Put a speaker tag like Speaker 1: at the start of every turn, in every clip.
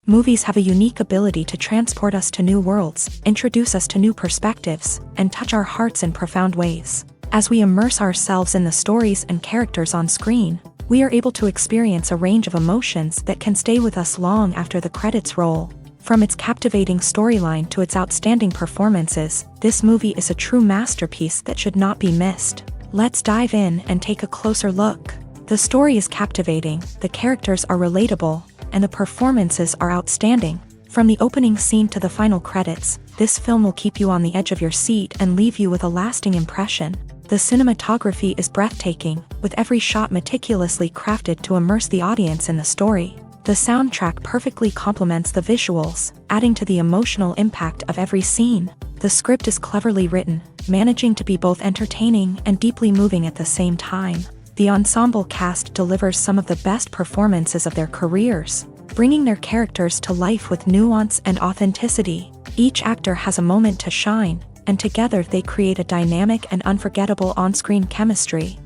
Speaker 1: Movies have a unique ability to transport us to new worlds, introduce us to new perspectives, and touch our hearts in profound ways. As we immerse ourselves in the stories and characters on screen, we are able to experience a range of emotions that can stay with us long after the credits roll. From its captivating storyline to its outstanding performances, this movie is a true masterpiece that should not be missed. Let's dive in and take a closer look. The story is captivating, the characters are relatable, and the performances are outstanding. From the opening scene to the final credits, this film will keep you on the edge of your seat and leave you with a lasting impression. The cinematography is breathtaking, with every shot meticulously crafted to immerse the audience in the story. The soundtrack perfectly complements the visuals, adding to the emotional impact of every scene. The script is cleverly written, managing to be both entertaining and deeply moving at the same time. The ensemble cast delivers some of the best performances of their careers, bringing their characters to life with nuance and authenticity. Each actor has a moment to shine, and together they create a dynamic and unforgettable on-screen chemistry.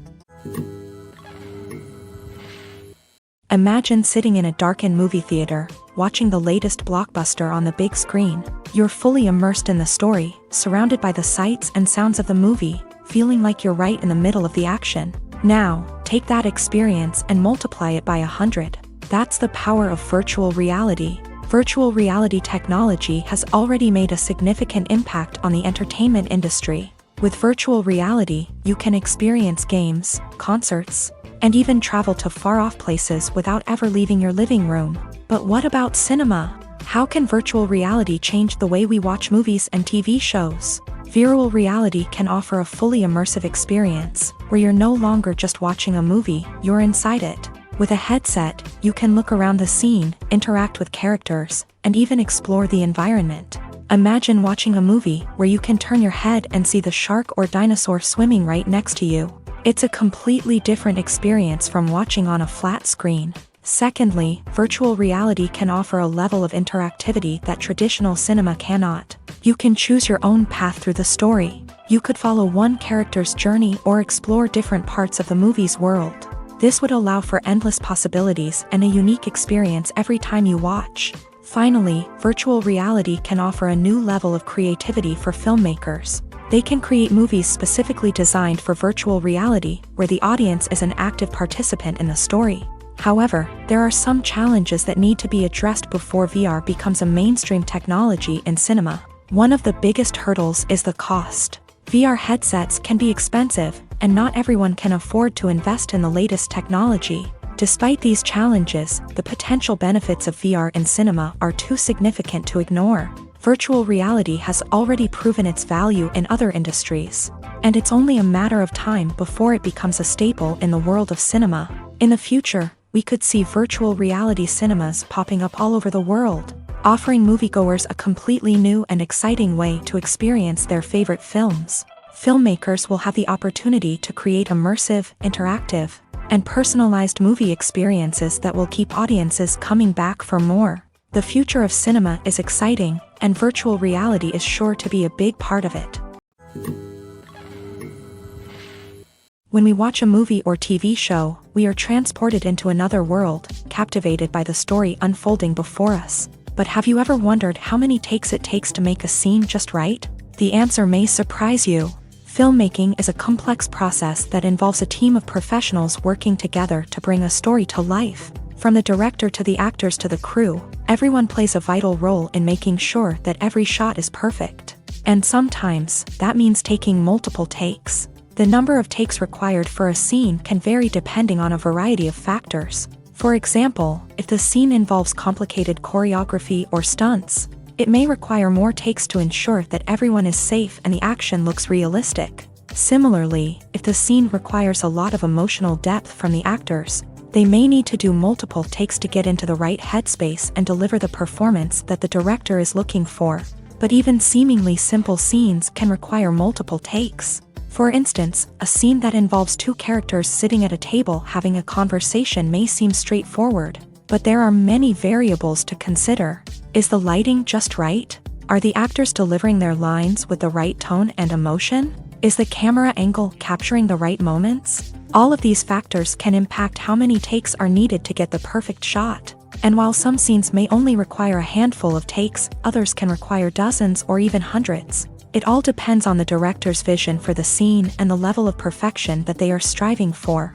Speaker 1: Imagine sitting in a darkened movie theater, watching the latest blockbuster on the big screen. You're fully immersed in the story, surrounded by the sights and sounds of the movie, feeling like you're right in the middle of the action. Now, take that experience and multiply it by 100. That's the power of virtual reality. Virtual reality technology has already made a significant impact on the entertainment industry. With virtual reality, you can experience games, concerts, and even travel to far-off places without ever leaving your living room. But what about cinema? How can virtual reality change the way we watch movies and TV shows? Virtual reality can offer a fully immersive experience, where you're no longer just watching a movie, you're inside it. With a headset, you can look around the scene, interact with characters, and even explore the environment. Imagine watching a movie where you can turn your head and see the shark or dinosaur swimming right next to you. It's a completely different experience from watching on a flat screen. Secondly, virtual reality can offer a level of interactivity that traditional cinema cannot. You can choose your own path through the story. You could follow one character's journey or explore different parts of the movie's world. This would allow for endless possibilities and a unique experience every time you watch. Finally, virtual reality can offer a new level of creativity for filmmakers. They can create movies specifically designed for virtual reality, where the audience is an active participant in the story. However, there are some challenges that need to be addressed before VR becomes a mainstream technology in cinema. One of the biggest hurdles is the cost. VR headsets can be expensive, and not everyone can afford to invest in the latest technology. Despite these challenges, the potential benefits of VR in cinema are too significant to ignore. Virtual reality has already proven its value in other industries, and it's only a matter of time before it becomes a staple in the world of cinema. In the future, we could see virtual reality cinemas popping up all over the world, offering moviegoers a completely new and exciting way to experience their favorite films. Filmmakers will have the opportunity to create immersive, interactive, and personalized movie experiences that will keep audiences coming back for more. The future of cinema is exciting, and virtual reality is sure to be a big part of it. When we watch a movie or TV show, we are transported into another world, captivated by the story unfolding before us. But have you ever wondered how many takes it takes to make a scene just right? The answer may surprise you. Filmmaking is a complex process that involves a team of professionals working together to bring a story to life. From the director to the actors to the crew, everyone plays a vital role in making sure that every shot is perfect. And sometimes, that means taking multiple takes. The number of takes required for a scene can vary depending on a variety of factors. For example, if the scene involves complicated choreography or stunts, it may require more takes to ensure that everyone is safe and the action looks realistic. Similarly, if the scene requires a lot of emotional depth from the actors, they may need to do multiple takes to get into the right headspace and deliver the performance that the director is looking for. But even seemingly simple scenes can require multiple takes. For instance, a scene that involves two characters sitting at a table having a conversation may seem straightforward, but there are many variables to consider. Is the lighting just right? Are the actors delivering their lines with the right tone and emotion? Is the camera angle capturing the right moments? All of these factors can impact how many takes are needed to get the perfect shot. And while some scenes may only require a handful of takes, others can require dozens or even hundreds. It all depends on the director's vision for the scene and the level of perfection that they are striving for.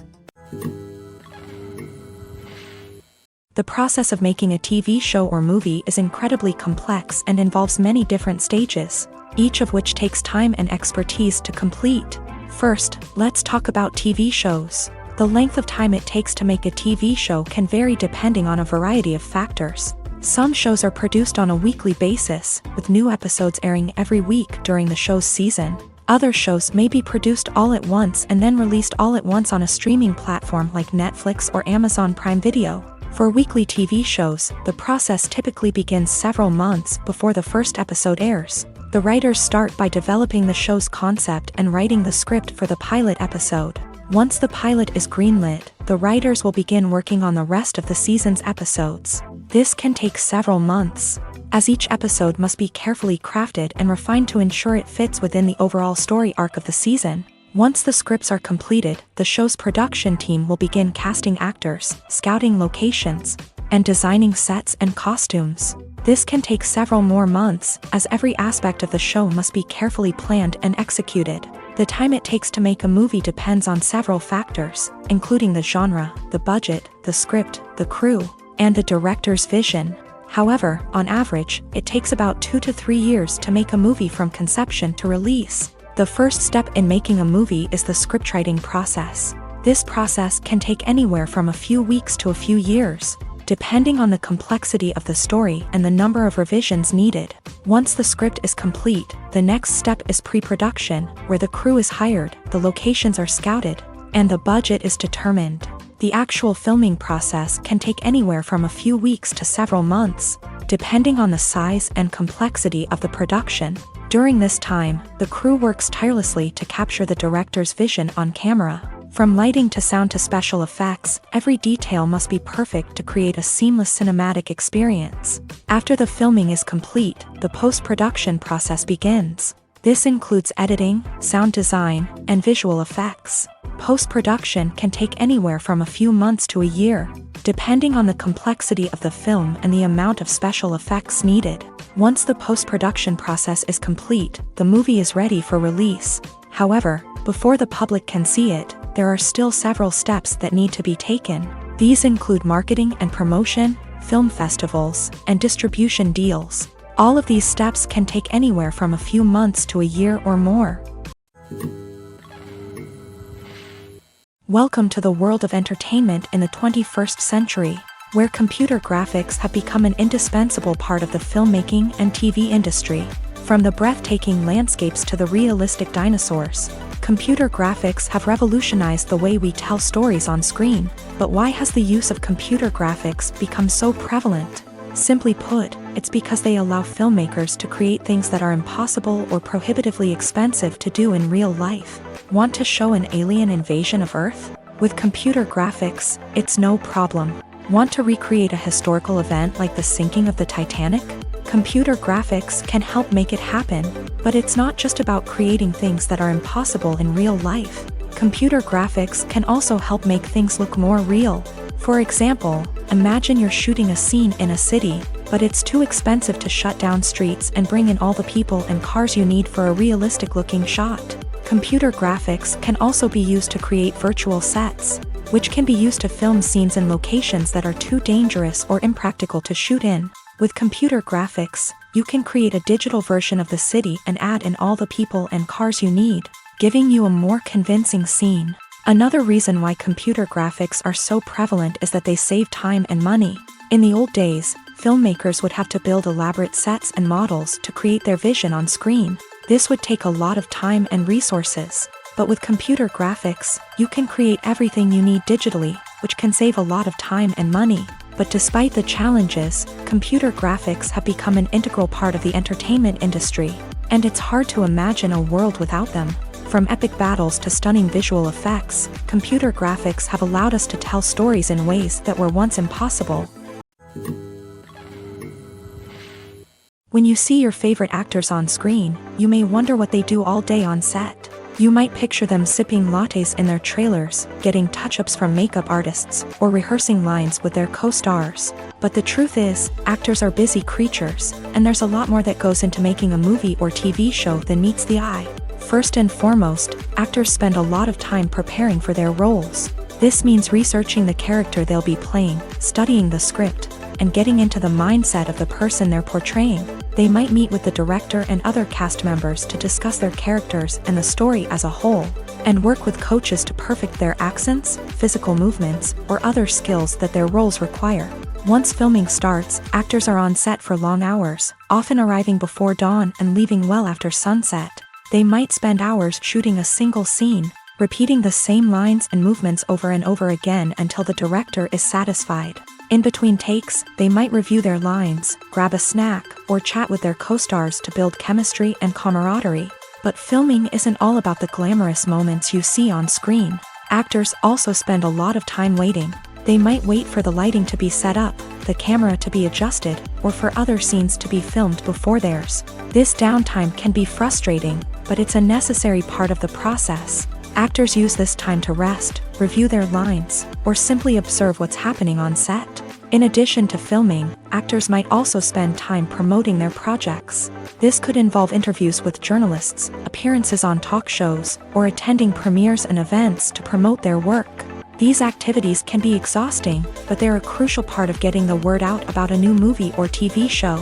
Speaker 1: The process of making a TV show or movie is incredibly complex and involves many different stages, each of which takes time and expertise to complete. First, let's talk about TV shows. The length of time it takes to make a TV show can vary depending on a variety of factors. Some shows are produced on a weekly basis, with new episodes airing every week during the show's season. Other shows may be produced all at once and then released all at once on a streaming platform like Netflix or Amazon Prime Video. For weekly TV shows, the process typically begins several months before the first episode airs. The writers start by developing the show's concept and writing the script for the pilot episode. Once the pilot is greenlit, the writers will begin working on the rest of the season's episodes. This can take several months, as each episode must be carefully crafted and refined to ensure it fits within the overall story arc of the season. Once the scripts are completed, the show's production team will begin casting actors, scouting locations, and designing sets and costumes. This can take several more months, as every aspect of the show must be carefully planned and executed. The time it takes to make a movie depends on several factors, including the genre, the budget, the script, the crew, and the director's vision. However, on average, it takes about 2 to 3 years to make a movie from conception to release. The first step in making a movie is the scriptwriting process. This process can take anywhere from a few weeks to a few years, depending on the complexity of the story and the number of revisions needed. Once the script is complete, the next step is pre-production, where the crew is hired, the locations are scouted, and the budget is determined. The actual filming process can take anywhere from a few weeks to several months, depending on the size and complexity of the production. During this time, the crew works tirelessly to capture the director's vision on camera. From lighting to sound to special effects, every detail must be perfect to create a seamless cinematic experience. After the filming is complete, the post-production process begins. This includes editing, sound design, and visual effects. Post-production can take anywhere from a few months to a year, depending on the complexity of the film and the amount of special effects needed. Once the post-production process is complete, the movie is ready for release. However, before the public can see it, there are still several steps that need to be taken. These include marketing and promotion, film festivals, and distribution deals. All of these steps can take anywhere from a few months to a year or more. Welcome to the world of entertainment in the 21st century, where computer graphics have become an indispensable part of the filmmaking and TV industry. From the breathtaking landscapes to the realistic dinosaurs, computer graphics have revolutionized the way we tell stories on screen. But why has the use of computer graphics become so prevalent? Simply put, it's because they allow filmmakers to create things that are impossible or prohibitively expensive to do in real life. Want to show an alien invasion of Earth? With computer graphics, it's no problem. Want to recreate a historical event like the sinking of the Titanic? Computer graphics can help make it happen. But it's not just about creating things that are impossible in real life. Computer graphics can also help make things look more real. For example, imagine you're shooting a scene in a city, but it's too expensive to shut down streets and bring in all the people and cars you need for a realistic-looking shot. Computer graphics can also be used to create virtual sets, which can be used to film scenes in locations that are too dangerous or impractical to shoot in. With computer graphics, you can create a digital version of the city and add in all the people and cars you need, giving you a more convincing scene. Another reason why computer graphics are so prevalent is that they save time and money. In the old days, filmmakers would have to build elaborate sets and models to create their vision on screen. This would take a lot of time and resources. But with computer graphics, you can create everything you need digitally, which can save a lot of time and money. But despite the challenges, computer graphics have become an integral part of the entertainment industry, and it's hard to imagine a world without them. From epic battles to stunning visual effects, computer graphics have allowed us to tell stories in ways that were once impossible. When you see your favorite actors on screen, you may wonder what they do all day on set. You might picture them sipping lattes in their trailers, getting touch-ups from makeup artists, or rehearsing lines with their co-stars. But the truth is, actors are busy creatures, and there's a lot more that goes into making a movie or TV show than meets the eye. First and foremost, actors spend a lot of time preparing for their roles. This means researching the character they'll be playing, studying the script, and getting into the mindset of the person they're portraying. They might meet with the director and other cast members to discuss their characters and the story as a whole, and work with coaches to perfect their accents, physical movements, or other skills that their roles require. Once filming starts, actors are on set for long hours, often arriving before dawn and leaving well after sunset. They might spend hours shooting a single scene, repeating the same lines and movements over and over again until the director is satisfied. In between takes, they might review their lines, grab a snack, or chat with their co-stars to build chemistry and camaraderie. But filming isn't all about the glamorous moments you see on screen. Actors also spend a lot of time waiting. They might wait for the lighting to be set up, the camera to be adjusted, or for other scenes to be filmed before theirs. This downtime can be frustrating, but it's a necessary part of the process. Actors use this time to rest, review their lines, or simply observe what's happening on set. In addition to filming, actors might also spend time promoting their projects. This could involve interviews with journalists, appearances on talk shows, or attending premieres and events to promote their work. These activities can be exhausting, but they're a crucial part of getting the word out about a new movie or TV show.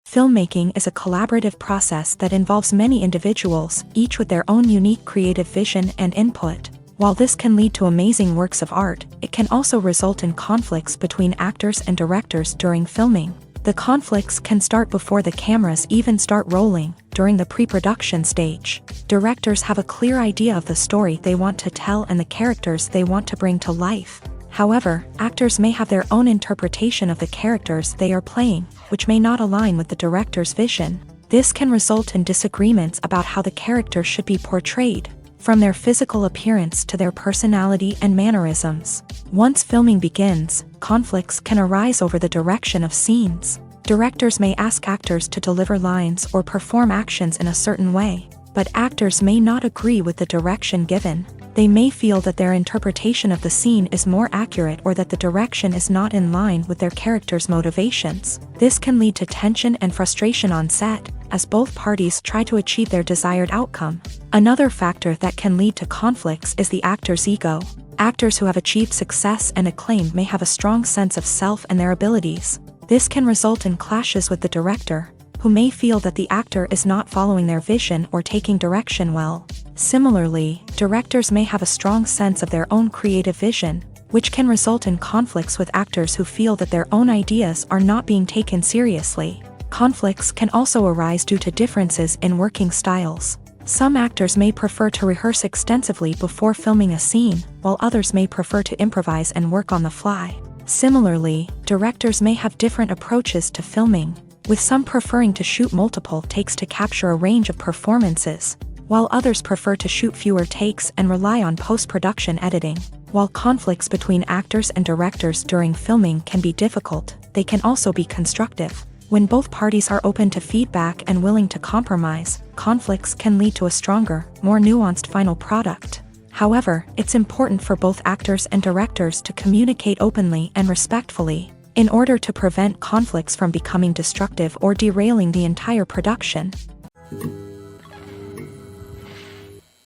Speaker 1: Filmmaking is a collaborative process that involves many individuals, each with their own unique creative vision and input. While this can lead to amazing works of art, it can also result in conflicts between actors and directors during filming. The conflicts can start before the cameras even start rolling, during the pre-production stage. Directors have a clear idea of the story they want to tell and the characters they want to bring to life. However, actors may have their own interpretation of the characters they are playing, which may not align with the director's vision. This can result in disagreements about how the character should be portrayed, from their physical appearance to their personality and mannerisms. Once filming begins, conflicts can arise over the direction of scenes. Directors may ask actors to deliver lines or perform actions in a certain way, but actors may not agree with the direction given. They may feel that their interpretation of the scene is more accurate or that the direction is not in line with their character's motivations. This can lead to tension and frustration on set, as both parties try to achieve their desired outcome. Another factor that can lead to conflicts is the actor's ego. Actors who have achieved success and acclaim may have a strong sense of self and their abilities. This can result in clashes with the director, who may feel that the actor is not following their vision or taking direction well. Similarly, directors may have a strong sense of their own creative vision, which can result in conflicts with actors who feel that their own ideas are not being taken seriously. Conflicts can also arise due to differences in working styles. Some actors may prefer to rehearse extensively before filming a scene, while others may prefer to improvise and work on the fly. Similarly, directors may have different approaches to filming, with some preferring to shoot multiple takes to capture a range of performances, while others prefer to shoot fewer takes and rely on post-production editing. While conflicts between actors and directors during filming can be difficult, they can also be constructive. When both parties are open to feedback and willing to compromise, conflicts can lead to a stronger, more nuanced final product. However, it's important for both actors and directors to communicate openly and respectfully, in order to prevent conflicts from becoming destructive or derailing the entire production.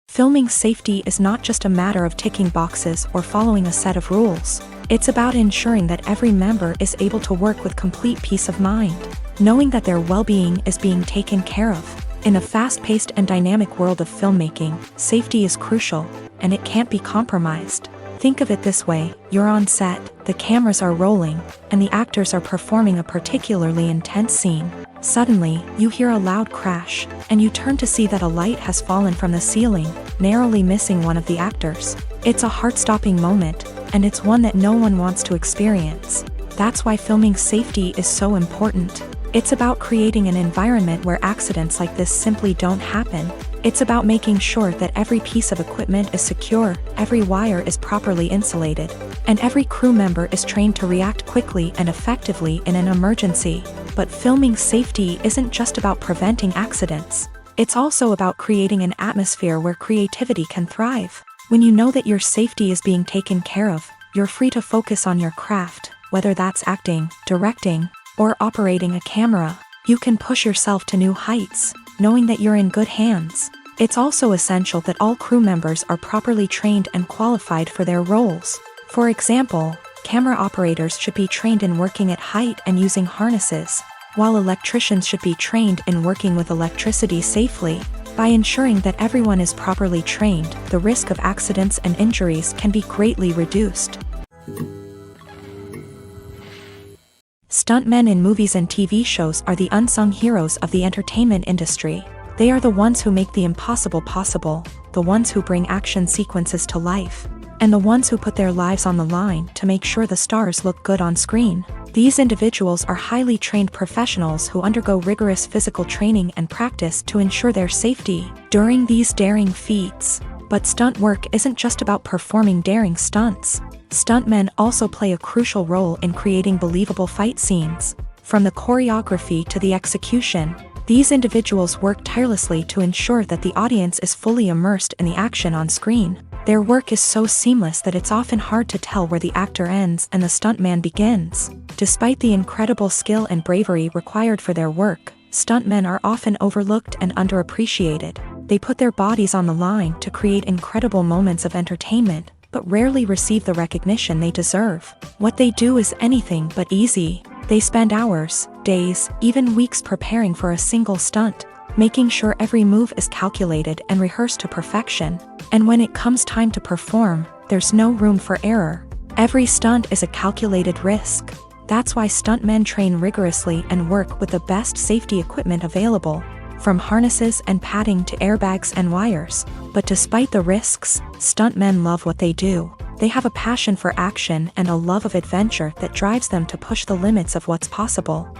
Speaker 1: Filming safety is not just a matter of ticking boxes or following a set of rules. It's about ensuring that every member is able to work with complete peace of mind, knowing that their well-being is being taken care of. In a fast-paced and dynamic world of filmmaking, safety is crucial, and it can't be compromised. Think of it this way: you're on set, the cameras are rolling, and the actors are performing a particularly intense scene. Suddenly, you hear a loud crash, and you turn to see that a light has fallen from the ceiling, narrowly missing one of the actors. It's a heart-stopping moment, and it's one that no one wants to experience. That's why filming safety is so important. It's about creating an environment where accidents like this simply don't happen. It's about making sure that every piece of equipment is secure, every wire is properly insulated, and every crew member is trained to react quickly and effectively in an emergency. But filming safety isn't just about preventing accidents. It's also about creating an atmosphere where creativity can thrive. When you know that your safety is being taken care of, you're free to focus on your craft, whether that's acting, directing, or operating a camera. You can push yourself to new heights, knowing that you're in good hands. It's also essential that all crew members are properly trained and qualified for their roles. For example, camera operators should be trained in working at height and using harnesses, while electricians should be trained in working with electricity safely. By ensuring that everyone is properly trained, the risk of accidents and injuries can be greatly reduced. Stuntmen in movies and TV shows are the unsung heroes of the entertainment industry. They are the ones who make the impossible possible, the ones who bring action sequences to life, and the ones who put their lives on the line to make sure the stars look good on screen. These individuals are highly trained professionals who undergo rigorous physical training and practice to ensure their safety during these daring feats. But stunt work isn't just about performing daring stunts. Stuntmen also play a crucial role in creating believable fight scenes. From the choreography to the execution, these individuals work tirelessly to ensure that the audience is fully immersed in the action on screen. Their work is so seamless that it's often hard to tell where the actor ends and the stuntman begins. Despite the incredible skill and bravery required for their work, stuntmen are often overlooked and underappreciated. They put their bodies on the line to create incredible moments of entertainment, but rarely receive the recognition they deserve. What they do is anything but easy. They spend hours, days, even weeks preparing for a single stunt, making sure every move is calculated and rehearsed to perfection. And when it comes time to perform, there's no room for error. Every stunt is a calculated risk. That's why stuntmen train rigorously and work with the best safety equipment available, from harnesses and padding to airbags and wires. But despite the risks, stuntmen love what they do. They have a passion for action and a love of adventure that drives them to push the limits of what's possible.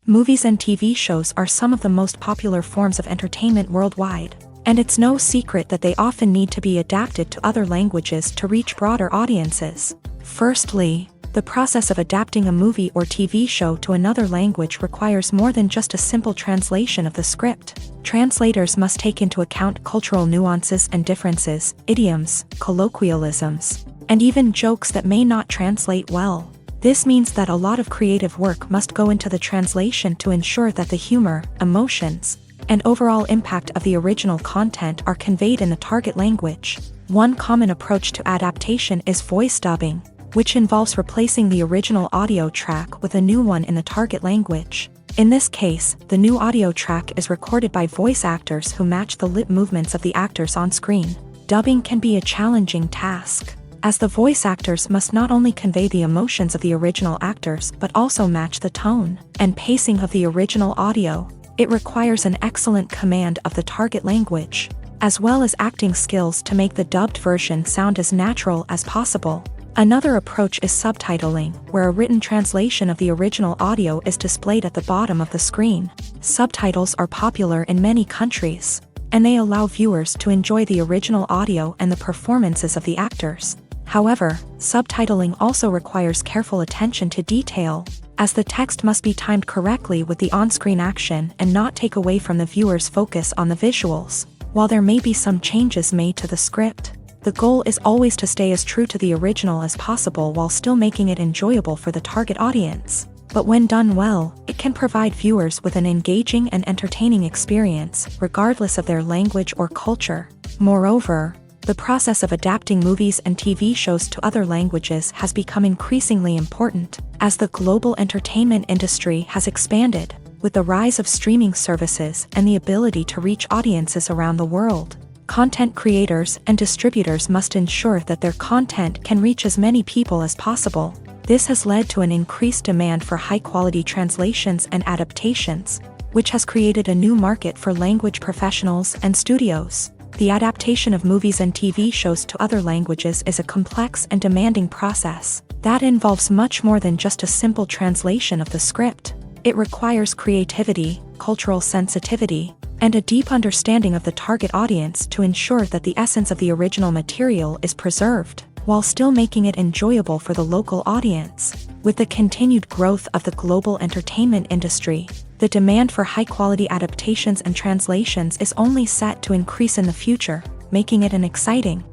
Speaker 1: Movies and TV shows are some of the most popular forms of entertainment worldwide, and it's no secret that they often need to be adapted to other languages to reach broader audiences. Firstly, the process of adapting a movie or TV show to another language requires more than just a simple translation of the script. Translators must take into account cultural nuances and differences, idioms, colloquialisms, and even jokes that may not translate well. This means that a lot of creative work must go into the translation to ensure that the humor, emotions, and overall impact of the original content are conveyed in the target language. One common approach to adaptation is voice dubbing, which involves replacing the original audio track with a new one in the target language. In this case, the new audio track is recorded by voice actors who match the lip movements of the actors on screen. Dubbing can be a challenging task, as the voice actors must not only convey the emotions of the original actors but also match the tone and pacing of the original audio. It requires an excellent command of the target language, as well as acting skills to make the dubbed version sound as natural as possible. Another approach is subtitling, where a written translation of the original audio is displayed at the bottom of the screen. Subtitles are popular in many countries, and they allow viewers to enjoy the original audio and the performances of the actors. However, subtitling also requires careful attention to detail, as the text must be timed correctly with the on-screen action and not take away from the viewer's focus on the visuals. While there may be some changes made to the script, the goal is always to stay as true to the original as possible while still making it enjoyable for the target audience. But when done well, it can provide viewers with an engaging and entertaining experience, regardless of their language or culture. Moreover, the process of adapting movies and TV shows to other languages has become increasingly important, as the global entertainment industry has expanded, with the rise of streaming services and the ability to reach audiences around the world. Content creators and distributors must ensure that their content can reach as many people as possible. This has led to an increased demand for high-quality translations and adaptations, which has created a new market for language professionals and studios. The adaptation of movies and TV shows to other languages is a complex and demanding process that involves much more than just a simple translation of the script. It requires creativity, cultural sensitivity, and a deep understanding of the target audience to ensure that the essence of the original material is preserved. while still making it enjoyable for the local audience. With the continued growth of the global entertainment industry, the demand for high-quality adaptations and translations is only set to increase in the future, making it an exciting.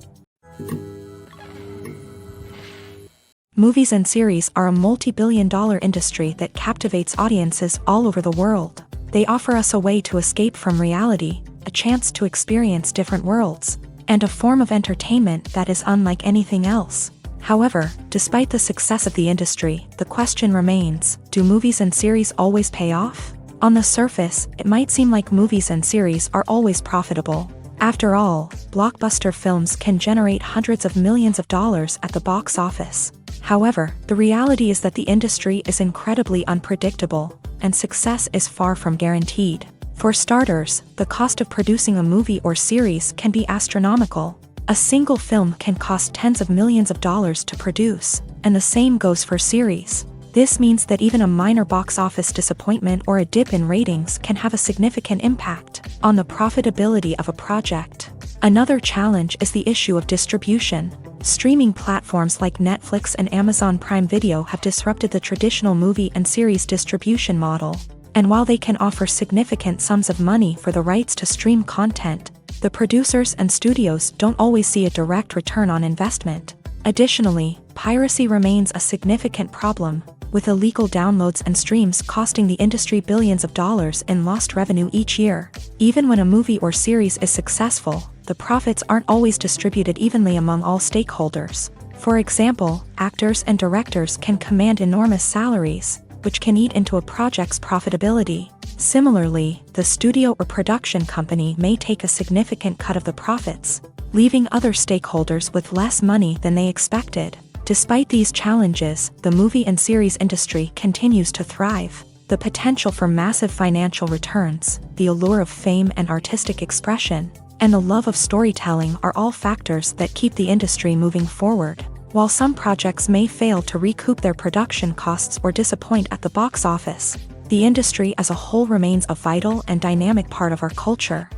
Speaker 1: Movies and series are a multi-billion-dollar industry that captivates audiences all over the world. They offer us a way to escape from reality, a chance to experience different worlds, and a form of entertainment that is unlike anything else. However, despite the success of the industry, the question remains, do movies and series always pay off? On the surface, it might seem like movies and series are always profitable. After all, blockbuster films can generate hundreds of millions of dollars at the box office. However, the reality is that the industry is incredibly unpredictable, and success is far from guaranteed. For starters, the cost of producing a movie or series can be astronomical. A single film can cost tens of millions of dollars to produce, and the same goes for series. This means that even a minor box office disappointment or a dip in ratings can have a significant impact on the profitability of a project. Another challenge is the issue of distribution. Streaming platforms like Netflix and Amazon Prime Video have disrupted the traditional movie and series distribution model. And while they can offer significant sums of money for the rights to stream content, the producers and studios don't always see a direct return on investment. Additionally, piracy remains a significant problem, with illegal downloads and streams costing the industry billions of dollars in lost revenue each year. Even when a movie or series is successful, the profits aren't always distributed evenly among all stakeholders. For example, actors and directors can command enormous salaries, which can eat into a project's profitability. Similarly, the studio or production company may take a significant cut of the profits, leaving other stakeholders with less money than they expected. Despite these challenges, the movie and series industry continues to thrive. The potential for massive financial returns, the allure of fame and artistic expression, and the love of storytelling are all factors that keep the industry moving forward. While some projects may fail to recoup their production costs or disappoint at the box office, the industry as a whole remains a vital and dynamic part of our culture.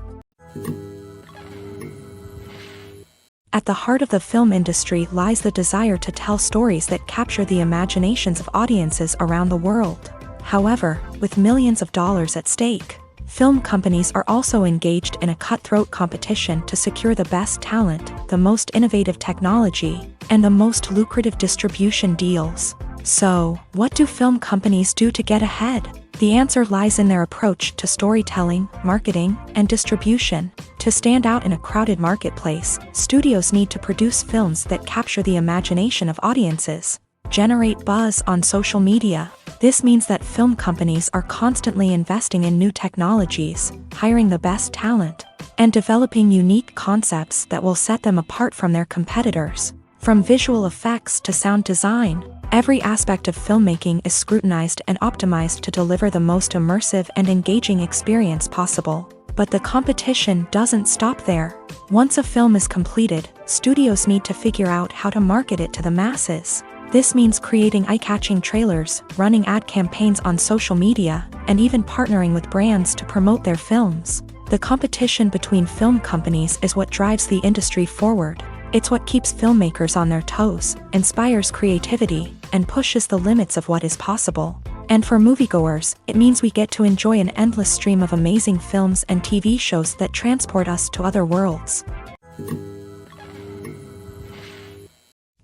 Speaker 1: At the heart of the film industry lies the desire to tell stories that capture the imaginations of audiences around the world. However, with millions of dollars at stake, film companies are also engaged in a cutthroat competition to secure the best talent, the most innovative technology, and the most lucrative distribution deals. So, what do film companies do to get ahead? The answer lies in their approach to storytelling, marketing, and distribution. To stand out in a crowded marketplace, studios need to produce films that capture the imagination of audiences, generate buzz on social media. This means that film companies are constantly investing in new technologies, hiring the best talent, and developing unique concepts that will set them apart from their competitors. From visual effects to sound design, every aspect of filmmaking is scrutinized and optimized to deliver the most immersive and engaging experience possible. But the competition doesn't stop there. Once a film is completed, studios need to figure out how to market it to the masses. This means creating eye-catching trailers, running ad campaigns on social media, and even partnering with brands to promote their films. The competition between film companies is what drives the industry forward. It's what keeps filmmakers on their toes, inspires creativity, and pushes the limits of what is possible. And for moviegoers, it means we get to enjoy an endless stream of amazing films and TV shows that transport us to other worlds.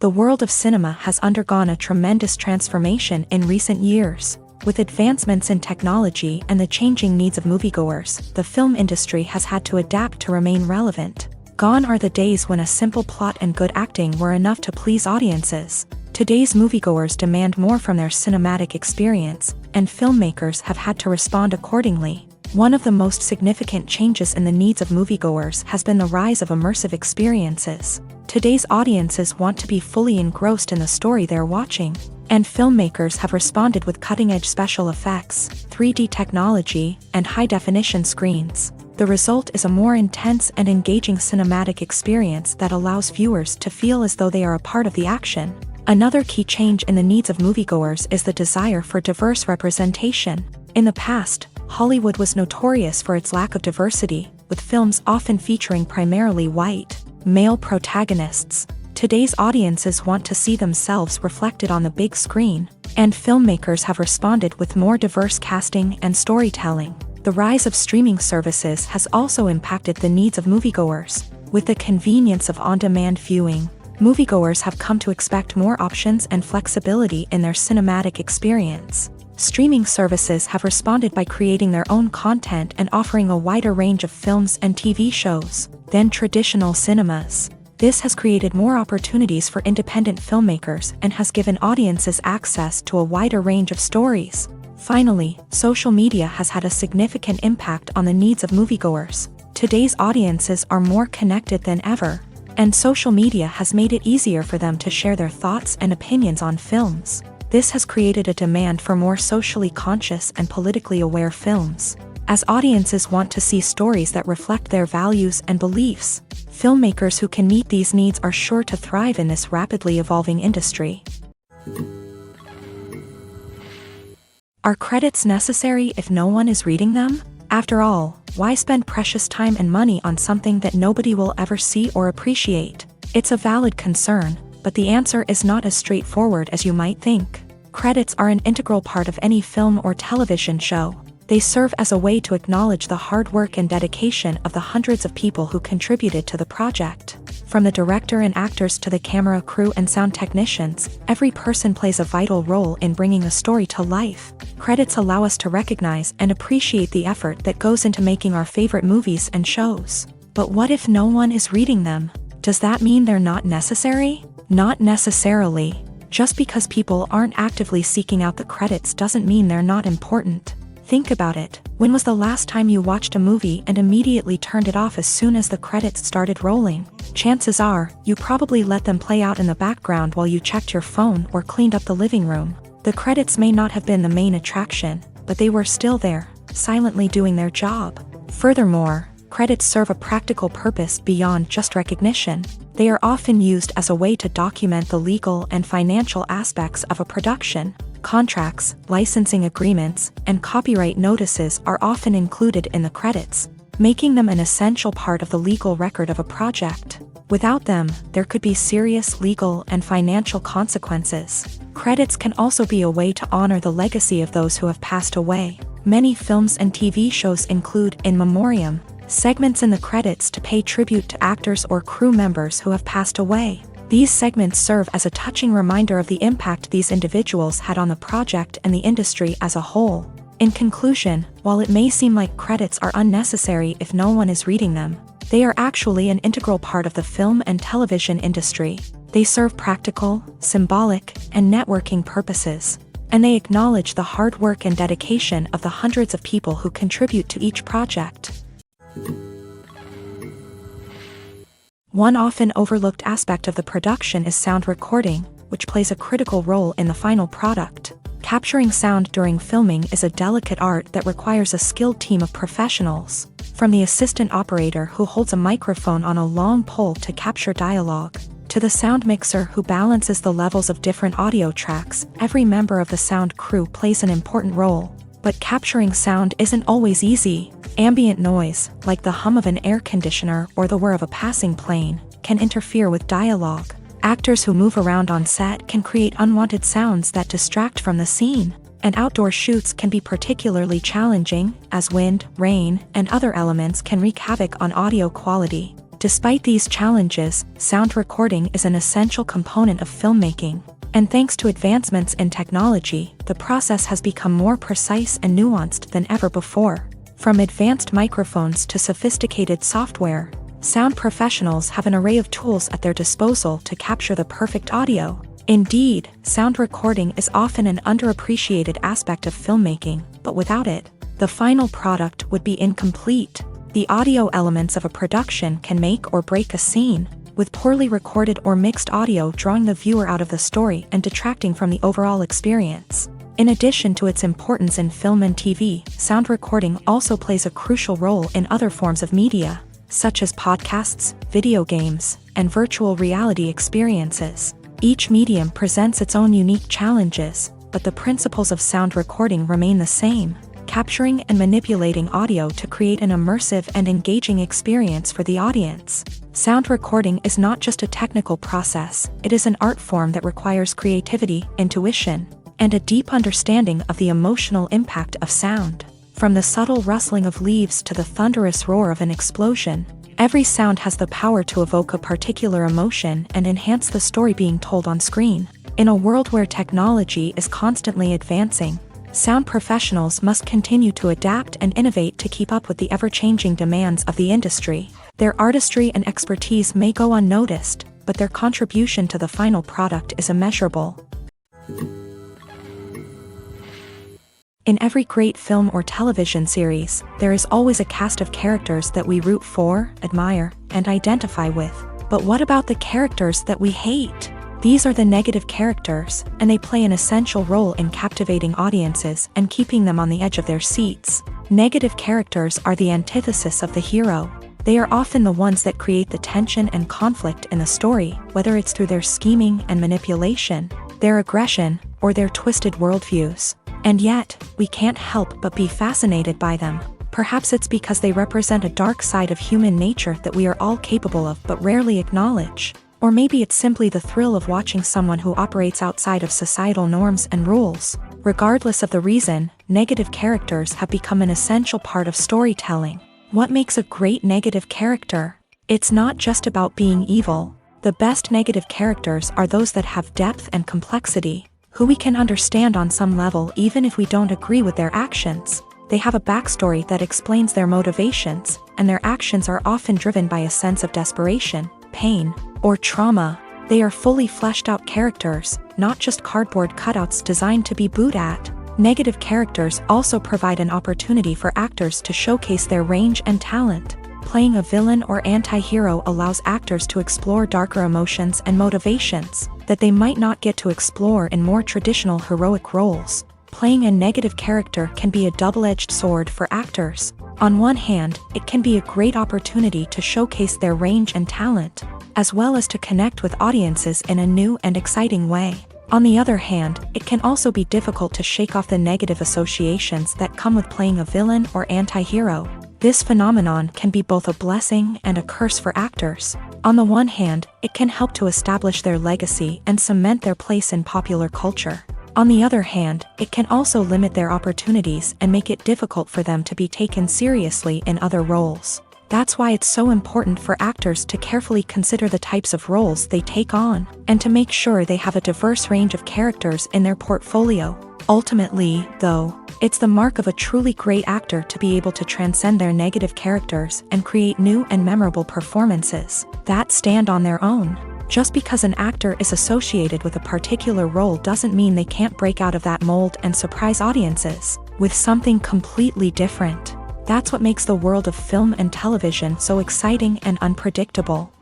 Speaker 1: The world of cinema has undergone a tremendous transformation in recent years. With advancements in technology and the changing needs of moviegoers, the film industry has had to adapt to remain relevant. Gone are the days when a simple plot and good acting were enough to please audiences. Today's moviegoers demand more from their cinematic experience, and filmmakers have had to respond accordingly. One of the most significant changes in the needs of moviegoers has been the rise of immersive experiences. Today's audiences want to be fully engrossed in the story they're watching, and filmmakers have responded with cutting-edge special effects, 3D technology, and high-definition screens. The result is a more intense and engaging cinematic experience that allows viewers to feel as though they are a part of the action. Another key change in the needs of moviegoers is the desire for diverse representation. In the past, Hollywood was notorious for its lack of diversity, with films often featuring primarily white, male protagonists. Today's audiences want to see themselves reflected on the big screen, and filmmakers have responded with more diverse casting and storytelling. The rise of streaming services has also impacted the needs of moviegoers. With the convenience of on-demand viewing, moviegoers have come to expect more options and flexibility in their cinematic experience. Streaming services have responded by creating their own content and offering a wider range of films and TV shows than traditional cinemas. This has created more opportunities for independent filmmakers and has given audiences access to a wider range of stories. Finally, social media has had a significant impact on the needs of moviegoers. Today's audiences are more connected than ever, and social media has made it easier for them to share their thoughts and opinions on films. This has created a demand for more socially conscious and politically aware films. As audiences want to see stories that reflect their values and beliefs, filmmakers who can meet these needs are sure to thrive in this rapidly evolving industry. Are credits necessary if no one is reading them? After all, why spend precious time and money on something that nobody will ever see or appreciate? It's a valid concern, but the answer is not as straightforward as you might think. Credits are an integral part of any film or television show. They serve as a way to acknowledge the hard work and dedication of the hundreds of people who contributed to the project. From the director and actors to the camera crew and sound technicians, every person plays a vital role in bringing a story to life. Credits allow us to recognize and appreciate the effort that goes into making our favorite movies and shows. But what if no one is reading them? Does that mean they're not necessary? Not necessarily. Just because people aren't actively seeking out the credits doesn't mean they're not important. Think about it. When was the last time you watched a movie and immediately turned it off as soon as the credits started rolling? Chances are, you probably let them play out in the background while you checked your phone or cleaned up the living room. The credits may not have been the main attraction, but they were still there, silently doing their job. Furthermore, credits serve a practical purpose beyond just recognition. They are often used as a way to document the legal and financial aspects of a production. Contracts, licensing agreements, and copyright notices are often included in the credits, making them an essential part of the legal record of a project. Without them, there could be serious legal and financial consequences. Credits can also be a way to honor the legacy of those who have passed away. Many films and TV shows include in memoriam segments in the credits to pay tribute to actors or crew members who have passed away. These segments serve as a touching reminder of the impact these individuals had on the project and the industry as a whole. In conclusion, while it may seem like credits are unnecessary if no one is reading them, they are actually an integral part of the film and television industry. They serve practical, symbolic, and networking purposes, and they acknowledge the hard work and dedication of the hundreds of people who contribute to each project. One often overlooked aspect of the production is sound recording, which plays a critical role in the final product. Capturing sound during filming is a delicate art that requires a skilled team of professionals. From the assistant operator who holds a microphone on a long pole to capture dialogue, to the sound mixer who balances the levels of different audio tracks, every member of the sound crew plays an important role. But capturing sound isn't always easy. Ambient noise, like the hum of an air conditioner or the whir of a passing plane, can interfere with dialogue. Actors who move around on set can create unwanted sounds that distract from the scene. And outdoor shoots can be particularly challenging, as wind, rain, and other elements can wreak havoc on audio quality. Despite these challenges, sound recording is an essential component of filmmaking. And thanks to advancements in technology, the process has become more precise and nuanced than ever before. From advanced microphones to sophisticated software, sound professionals have an array of tools at their disposal to capture the perfect audio. Indeed, sound recording is often an underappreciated aspect of filmmaking, but without it, the final product would be incomplete. The audio elements of a production can make or break a scene, with poorly recorded or mixed audio drawing the viewer out of the story and detracting from the overall experience. In addition to its importance in film and TV, sound recording also plays a crucial role in other forms of media, such as podcasts, video games, and virtual reality experiences. Each medium presents its own unique challenges, but the principles of sound recording remain the same. capturing and manipulating audio to create an immersive and engaging experience for the audience. Sound recording is not just a technical process, it is an art form that requires creativity, intuition, and a deep understanding of the emotional impact of sound. From the subtle rustling of leaves to the thunderous roar of an explosion, every sound has the power to evoke a particular emotion and enhance the story being told on screen. In a world where technology is constantly advancing, sound professionals must continue to adapt and innovate to keep up with the ever-changing demands of the industry. Their artistry and expertise may go unnoticed, but their contribution to the final product is immeasurable. In every great film or television series, there is always a cast of characters that we root for, admire, and identify with. But what about the characters that we hate? These are the negative characters, and they play an essential role in captivating audiences and keeping them on the edge of their seats. Negative characters are the antithesis of the hero. They are often the ones that create the tension and conflict in the story, whether it's through their scheming and manipulation, their aggression, or their twisted worldviews. And yet, we can't help but be fascinated by them. Perhaps it's because they represent a dark side of human nature that we are all capable of but rarely acknowledge. Or maybe it's simply the thrill of watching someone who operates outside of societal norms and rules. Regardless of the reason, negative characters have become an essential part of storytelling. What makes a great negative character? It's not just about being evil. The best negative characters are those that have depth and complexity, who we can understand on some level even if we don't agree with their actions. They have a backstory that explains their motivations, and their actions are often driven by a sense of desperation, pain, or trauma. They are fully fleshed out characters, not just cardboard cutouts designed to be booed at. Negative characters also provide an opportunity for actors to showcase their range and talent. Playing a villain or anti-hero allows actors to explore darker emotions and motivations that they might not get to explore in more traditional heroic roles. Playing a negative character can be a double-edged sword for actors. On one hand, it can be a great opportunity to showcase their range and talent, as well as to connect with audiences in a new and exciting way. On the other hand, it can also be difficult to shake off the negative associations that come with playing a villain or anti-hero. This phenomenon can be both a blessing and a curse for actors. On the one hand, it can help to establish their legacy and cement their place in popular culture. On the other hand, it can also limit their opportunities and make it difficult for them to be taken seriously in other roles. That's why it's so important for actors to carefully consider the types of roles they take on, and to make sure they have a diverse range of characters in their portfolio. Ultimately, though, it's the mark of a truly great actor to be able to transcend their negative characters and create new and memorable performances that stand on their own. Just because an actor is associated with a particular role doesn't mean they can't break out of that mold and surprise audiences with something completely different. That's what makes the world of film and television so exciting and unpredictable.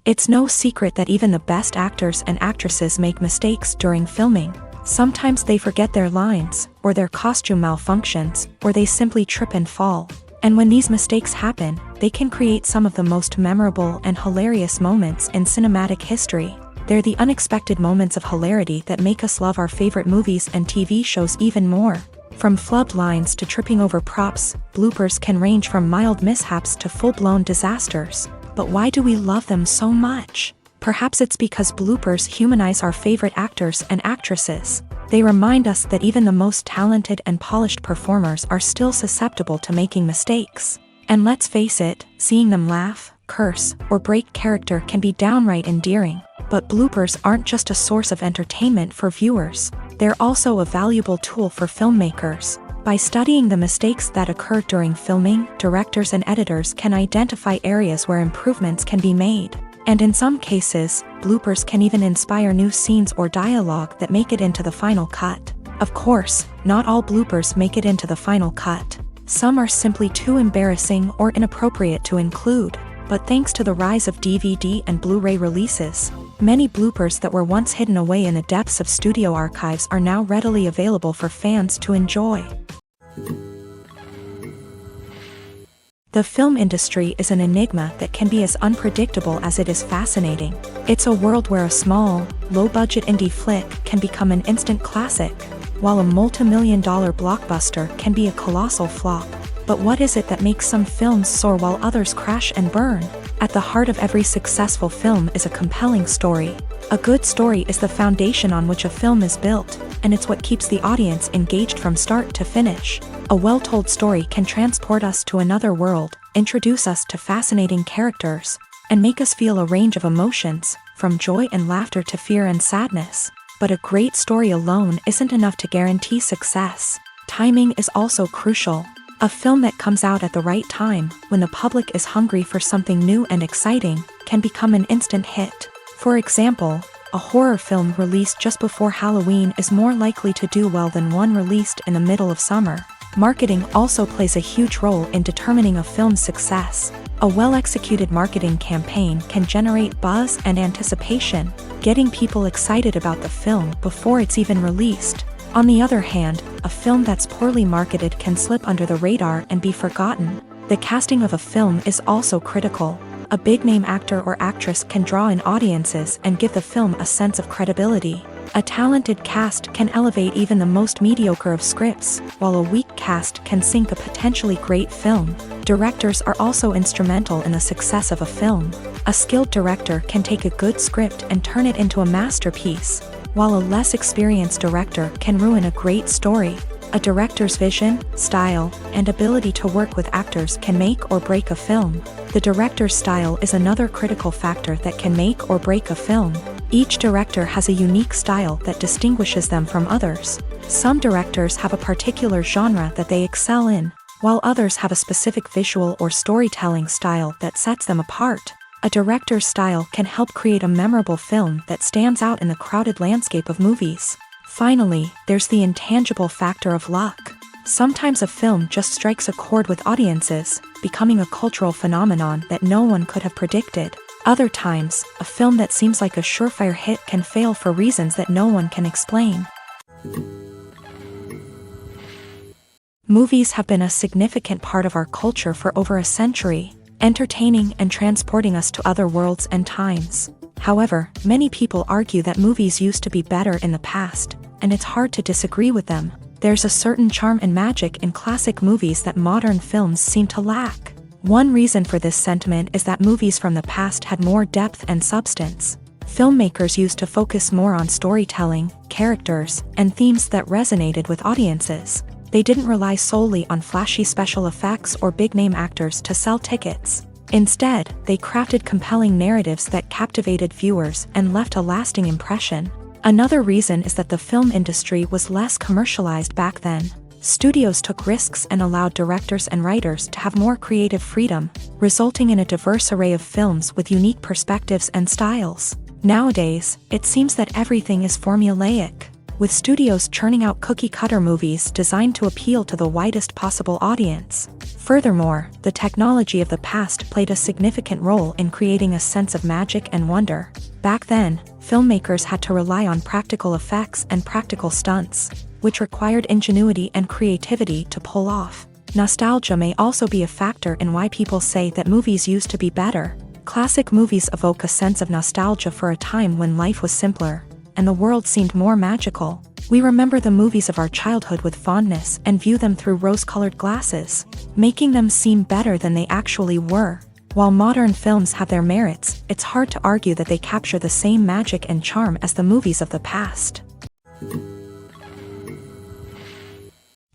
Speaker 1: It's no secret that even the best actors and actresses make mistakes during filming. Sometimes they forget their lines, or their costume malfunctions, or they simply trip and fall. And when these mistakes happen, they can create some of the most memorable and hilarious moments in cinematic history. They're the unexpected moments of hilarity that make us love our favorite movies and TV shows even more. From flubbed lines to tripping over props, bloopers can range from mild mishaps to full-blown disasters. But why do we love them so much? Perhaps it's because bloopers humanize our favorite actors and actresses. They remind us that even the most talented and polished performers are still susceptible to making mistakes. And let's face it, seeing them laugh, curse, or break character can be downright endearing. But bloopers aren't just a source of entertainment for viewers. They're also a valuable tool for filmmakers. By studying the mistakes that occur during filming, directors and editors can identify areas where improvements can be made. And in some cases, bloopers can even inspire new scenes or dialogue that make it into the final cut. Of course, not all bloopers make it into the final cut. Some are simply too embarrassing or inappropriate to include. But thanks to the rise of DVD and Blu-ray releases, many bloopers that were once hidden away in the depths of studio archives are now readily available for fans to enjoy. The film industry is an enigma that can be as unpredictable as it is fascinating. It's a world where a small, low-budget indie flick can become an instant classic, while a multi-million-dollar blockbuster can be a colossal flop. But what is it that makes some films soar while others crash and burn? At the heart of every successful film is a compelling story. A good story is the foundation on which a film is built, and it's what keeps the audience engaged from start to finish. A well-told story can transport us to another world, introduce us to fascinating characters, and make us feel a range of emotions, from joy and laughter to fear and sadness. But a great story alone isn't enough to guarantee success. Timing is also crucial. A film that comes out at the right time, when the public is hungry for something new and exciting, can become an instant hit. For example, a horror film released just before Halloween is more likely to do well than one released in the middle of summer. Marketing also plays a huge role in determining a film's success. A well-executed marketing campaign can generate buzz and anticipation, getting people excited about the film before it's even released. On the other hand, a film that's poorly marketed can slip under the radar and be forgotten. The casting of a film is also critical. A big-name actor or actress can draw in audiences and give the film a sense of credibility. A talented cast can elevate even the most mediocre of scripts, while a weak cast can sink a potentially great film. Directors are also instrumental in the success of a film. A skilled director can take a good script and turn it into a masterpiece, while a less experienced director can ruin a great story. A director's vision, style, and ability to work with actors can make or break a film. The director's style is another critical factor that can make or break a film. Each director has a unique style that distinguishes them from others. Some directors have a particular genre that they excel in, while others have a specific visual or storytelling style that sets them apart. A director's style can help create a memorable film that stands out in the crowded landscape of movies. Finally, there's the intangible factor of luck. Sometimes a film just strikes a chord with audiences, becoming a cultural phenomenon that no one could have predicted. Other times, a film that seems like a surefire hit can fail for reasons that no one can explain. Movies have been a significant part of our culture for over a century, entertaining and transporting us to other worlds and times. However, many people argue that movies used to be better in the past, and it's hard to disagree with them. There's a certain charm and magic in classic movies that modern films seem to lack. One reason for this sentiment is that movies from the past had more depth and substance. Filmmakers used to focus more on storytelling, characters, and themes that resonated with audiences. They didn't rely solely on flashy special effects or big-name actors to sell tickets. Instead, they crafted compelling narratives that captivated viewers and left a lasting impression. Another reason is that the film industry was less commercialized back then. Studios took risks and allowed directors and writers to have more creative freedom, resulting in a diverse array of films with unique perspectives and styles. Nowadays, it seems that everything is formulaic, with studios churning out cookie-cutter movies designed to appeal to the widest possible audience. Furthermore, the technology of the past played a significant role in creating a sense of magic and wonder. Back then, filmmakers had to rely on practical effects and practical stunts, which required ingenuity and creativity to pull off. Nostalgia may also be a factor in why people say that movies used to be better. Classic movies evoke a sense of nostalgia for a time when life was simpler, and the world seemed more magical. We remember the movies of our childhood with fondness and view them through rose-colored glasses, making them seem better than they actually were. While modern films have their merits, it's hard to argue that they capture the same magic and charm as the movies of the past.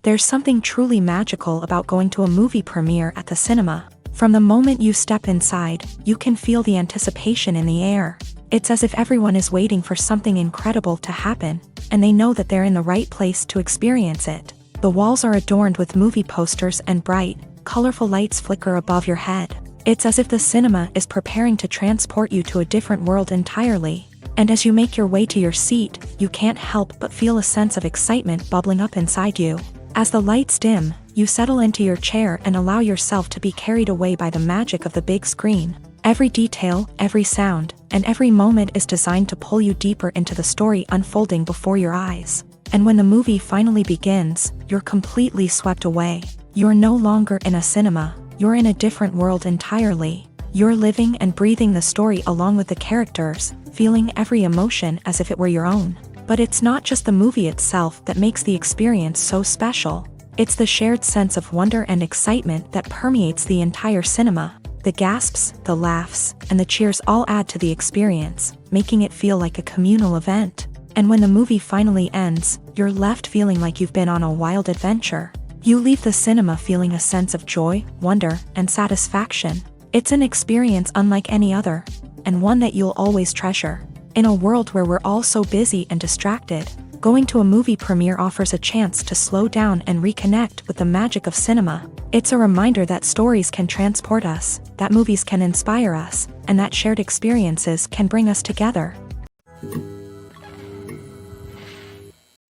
Speaker 1: There's something truly magical about going to a movie premiere at the cinema. From the moment you step inside, you can feel the anticipation in the air. It's as if everyone is waiting for something incredible to happen, and they know that they're in the right place to experience it. The walls are adorned with movie posters and bright, colorful lights flicker above your head. It's as if the cinema is preparing to transport you to a different world entirely. And as you make your way to your seat, you can't help but feel a sense of excitement bubbling up inside you. As the lights dim, you settle into your chair and allow yourself to be carried away by the magic of the big screen. Every detail, every sound, and every moment is designed to pull you deeper into the story unfolding before your eyes. And when the movie finally begins, you're completely swept away. You're no longer in a cinema, you're in a different world entirely. You're living and breathing the story along with the characters, feeling every emotion as if it were your own. But it's not just the movie itself that makes the experience so special. It's the shared sense of wonder and excitement that permeates the entire cinema. The gasps, the laughs, and the cheers all add to the experience, making it feel like a communal event. And when the movie finally ends, you're left feeling like you've been on a wild adventure. You leave the cinema feeling a sense of joy, wonder, and satisfaction. It's an experience unlike any other, and one that you'll always treasure. In a world where we're all so busy and distracted, going to a movie premiere offers a chance to slow down and reconnect with the magic of cinema. It's a reminder that stories can transport us, that movies can inspire us, and that shared experiences can bring us together.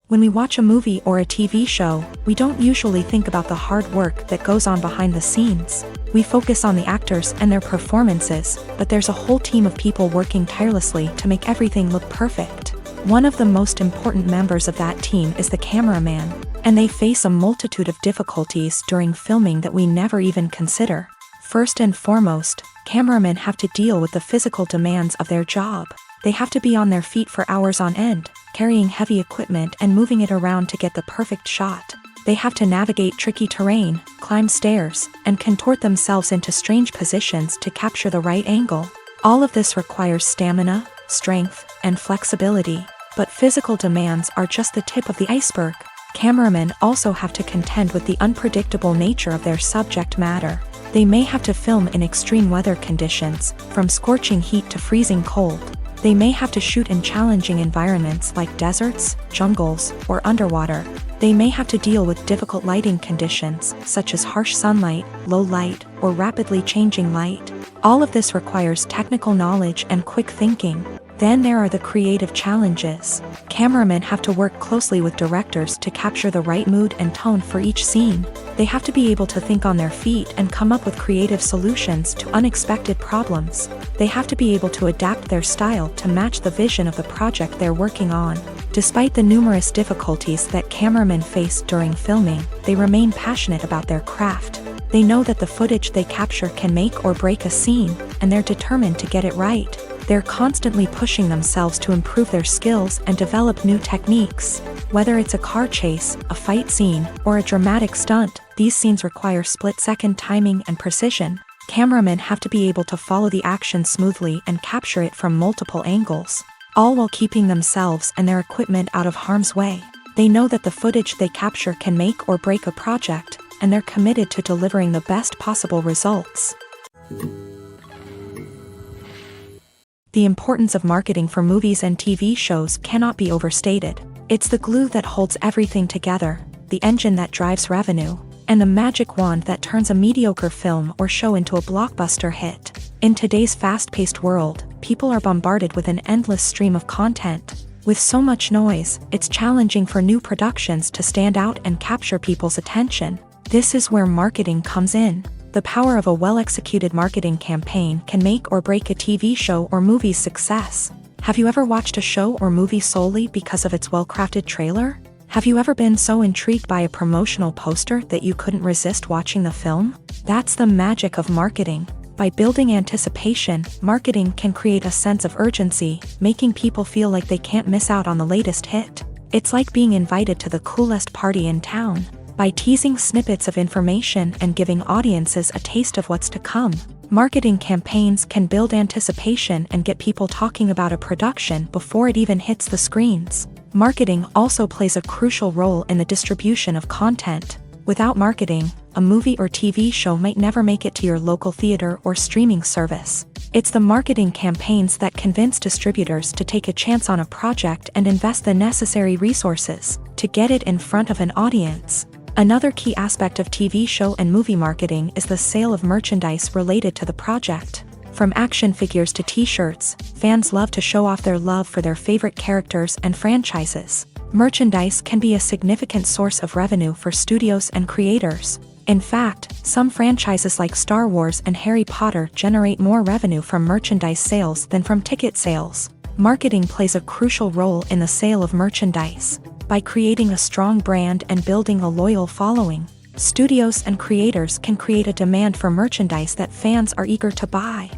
Speaker 1: When we watch a movie or a TV show, we don't usually think about the hard work that goes on behind the scenes. We focus on the actors and their performances, but there's a whole team of people working tirelessly to make everything look perfect. One of the most important members of that team is the cameraman, and they face a multitude of difficulties during filming that we never even consider. First and foremost, cameramen have to deal with the physical demands of their job. They have to be on their feet for hours on end, carrying heavy equipment and moving it around to get the perfect shot. They have to navigate tricky terrain, climb stairs, and contort themselves into strange positions to capture the right angle. All of this requires stamina, strength, and flexibility. But physical demands are just the tip of the iceberg. Cameramen also have to contend with the unpredictable nature of their subject matter. They may have to film in extreme weather conditions, from scorching heat to freezing cold. They may have to shoot in challenging environments like deserts, jungles, or underwater. They may have to deal with difficult lighting conditions, such as harsh sunlight, low light, or rapidly changing light. All of this requires technical knowledge and quick thinking. Then there are the creative challenges. Cameramen have to work closely with directors to capture the right mood and tone for each scene. They have to be able to think on their feet and come up with creative solutions to unexpected problems. They have to be able to adapt their style to match the vision of the project they're working on. Despite the numerous difficulties that cameramen face during filming, they remain passionate about their craft. They know that the footage they capture can make or break a scene, and they're determined to get it right. They're constantly pushing themselves to improve their skills and develop new techniques. Whether it's a car chase, a fight scene, or a dramatic stunt, these scenes require split-second timing and precision. Cameramen have to be able to follow the action smoothly and capture it from multiple angles, all while keeping themselves and their equipment out of harm's way. They know that the footage they capture can make or break a project, and they're committed to delivering the best possible results. The importance of marketing for movies and TV shows cannot be overstated. It's the glue that holds everything together, the engine that drives revenue, and the magic wand that turns a mediocre film or show into a blockbuster hit. In today's fast-paced world, people are bombarded with an endless stream of content. With so much noise, it's challenging for new productions to stand out and capture people's attention. This is where marketing comes in. The power of a well-executed marketing campaign can make or break a TV show or movie's success. Have you ever watched a show or movie solely because of its well-crafted trailer? Have you ever been so intrigued by a promotional poster that you couldn't resist watching the film? That's the magic of marketing. By building anticipation, marketing can create a sense of urgency, making people feel like they can't miss out on the latest hit. It's like being invited to the coolest party in town. By teasing snippets of information and giving audiences a taste of what's to come, marketing campaigns can build anticipation and get people talking about a production before it even hits the screens. Marketing also plays a crucial role in the distribution of content. Without marketing, a movie or TV show might never make it to your local theater or streaming service. It's the marketing campaigns that convince distributors to take a chance on a project and invest the necessary resources to get it in front of an audience. Another key aspect of TV show and movie marketing is the sale of merchandise related to the project. From action figures to t-shirts, fans love to show off their love for their favorite characters and franchises. Merchandise can be a significant source of revenue for studios and creators. In fact, some franchises like Star Wars and Harry Potter generate more revenue from merchandise sales than from ticket sales. Marketing plays a crucial role in the sale of merchandise. By creating a strong brand and building a loyal following, studios and creators can create a demand for merchandise that fans are eager to buy.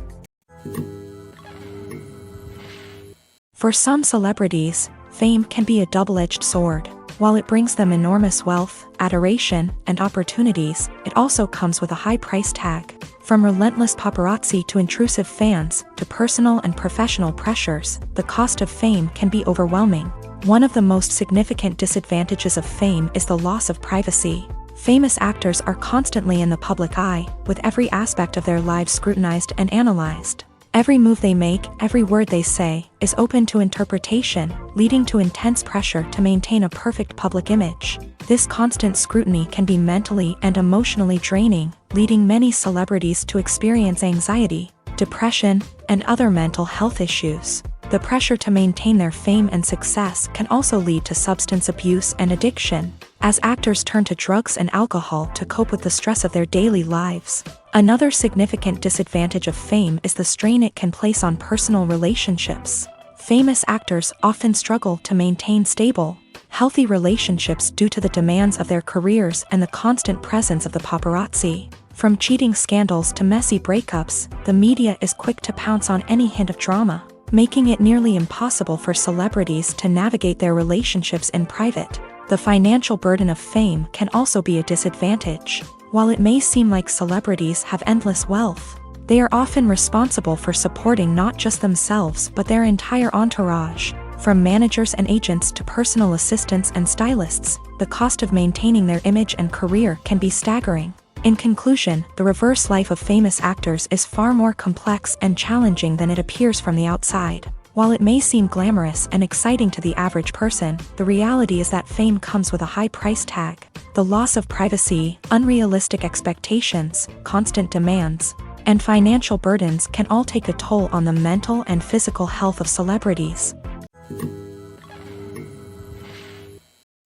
Speaker 1: For some celebrities, fame can be a double-edged sword. While it brings them enormous wealth, adoration, and opportunities, it also comes with a high price tag. From relentless paparazzi to intrusive fans, to personal and professional pressures, the cost of fame can be overwhelming. One of the most significant disadvantages of fame is the loss of privacy. Famous actors are constantly in the public eye, with every aspect of their lives scrutinized and analyzed. Every move they make, every word they say, is open to interpretation, leading to intense pressure to maintain a perfect public image. This constant scrutiny can be mentally and emotionally draining, leading many celebrities to experience anxiety, depression, and other mental health issues. The pressure to maintain their fame and success can also lead to substance abuse and addiction, as actors turn to drugs and alcohol to cope with the stress of their daily lives. Another significant disadvantage of fame is the strain it can place on personal relationships. Famous actors often struggle to maintain stable, healthy relationships due to the demands of their careers and the constant presence of the paparazzi. From cheating scandals to messy breakups, the media is quick to pounce on any hint of drama, making it nearly impossible for celebrities to navigate their relationships in private. The financial burden of fame can also be a disadvantage. While it may seem like celebrities have endless wealth, they are often responsible for supporting not just themselves but their entire entourage. From managers and agents to personal assistants and stylists, the cost of maintaining their image and career can be staggering. In conclusion, the reverse life of famous actors is far more complex and challenging than it appears from the outside. While it may seem glamorous and exciting to the average person, the reality is that fame comes with a high price tag. The loss of privacy, unrealistic expectations, constant demands, and financial burdens can all take a toll on the mental and physical health of celebrities.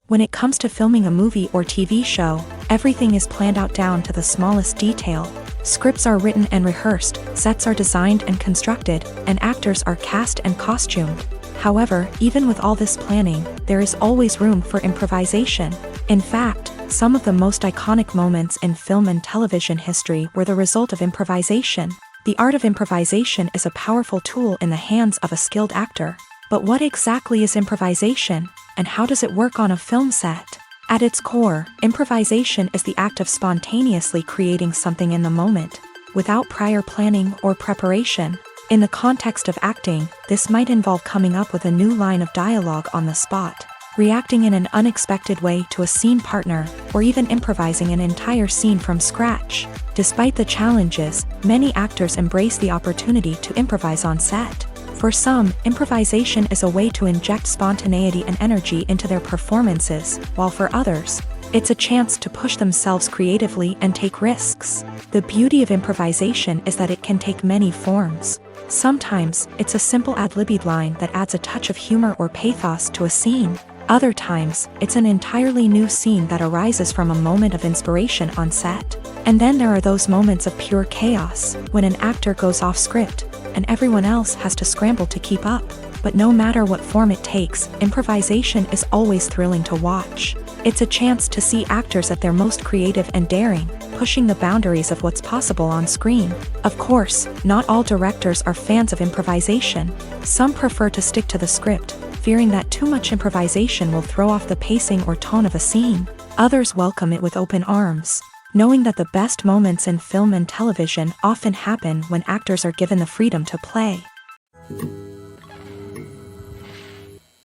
Speaker 1: When it comes to filming a movie or TV show, everything is planned out down to the smallest detail. Scripts are written and rehearsed, sets are designed and constructed, and actors are cast and costumed. However, even with all this planning, there is always room for improvisation. In fact, some of the most iconic moments in film and television history were the result of improvisation. The art of improvisation is a powerful tool in the hands of a skilled actor. But what exactly is improvisation, and how does it work on a film set? At its core, improvisation is the act of spontaneously creating something in the moment, without prior planning or preparation. In the context of acting, this might involve coming up with a new line of dialogue on the spot, reacting in an unexpected way to a scene partner, or even improvising an entire scene from scratch. Despite the challenges, many actors embrace the opportunity to improvise on set. For some, improvisation is a way to inject spontaneity and energy into their performances, while for others, it's a chance to push themselves creatively and take risks. The beauty of improvisation is that it can take many forms. Sometimes, it's a simple ad-libbed line that adds a touch of humor or pathos to a scene. Other times, it's an entirely new scene that arises from a moment of inspiration on set. And then there are those moments of pure chaos, when an actor goes off script, and everyone else has to scramble to keep up. But no matter what form it takes, improvisation is always thrilling to watch. It's a chance to see actors at their most creative and daring, pushing the boundaries of what's possible on screen. Of course, not all directors are fans of improvisation. Some prefer to stick to the script, fearing that too much improvisation will throw off the pacing or tone of a scene. Others welcome it with open arms, knowing that the best moments in film and television often happen when actors are given the freedom to play.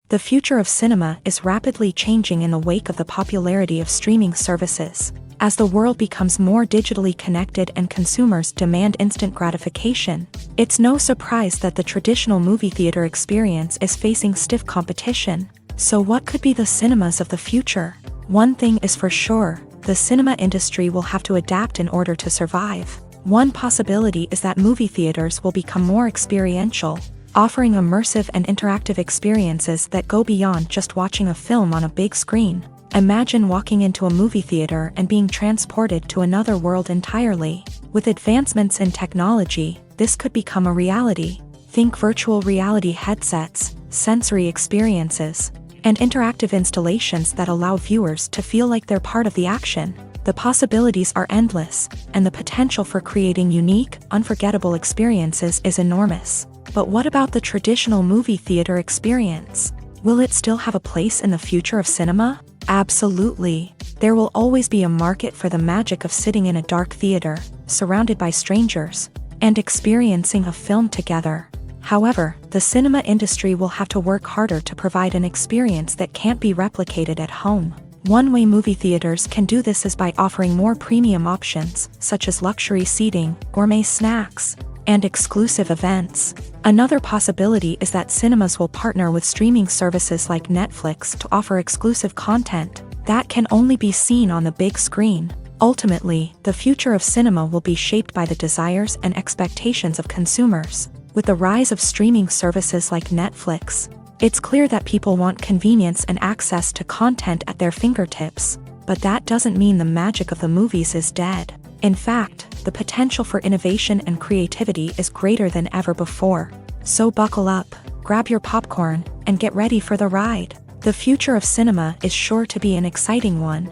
Speaker 1: The future of cinema is rapidly changing in the wake of the popularity of streaming services. As the world becomes more digitally connected and consumers demand instant gratification, it's no surprise that the traditional movie theater experience is facing stiff competition. So what could be the cinemas of the future? One thing is for sure, the cinema industry will have to adapt in order to survive. One possibility is that movie theaters will become more experiential, offering immersive and interactive experiences that go beyond just watching a film on a big screen. Imagine walking into a movie theater and being transported to another world entirely. With advancements in technology, this could become a reality. Think virtual reality headsets, sensory experiences, and interactive installations that allow viewers to feel like they're part of the action. The possibilities are endless, and the potential for creating unique, unforgettable experiences is enormous. But what about the traditional movie theater experience? Will it still have a place in the future of cinema? Absolutely. There will always be a market for the magic of sitting in a dark theater, surrounded by strangers, and experiencing a film together. However, the cinema industry will have to work harder to provide an experience that can't be replicated at home. One way movie theaters can do this is by offering more premium options, such as luxury seating, gourmet snacks, and exclusive events. Another possibility is that cinemas will partner with streaming services like Netflix to offer exclusive content that can only be seen on the big screen. Ultimately, the future of cinema will be shaped by the desires and expectations of consumers. With the rise of streaming services like Netflix, it's clear that people want convenience and access to content at their fingertips. But that doesn't mean the magic of the movies is dead. In fact, the potential for innovation and creativity is greater than ever before. So buckle up, grab your popcorn, and get ready for the ride. The future of cinema is sure to be an exciting one.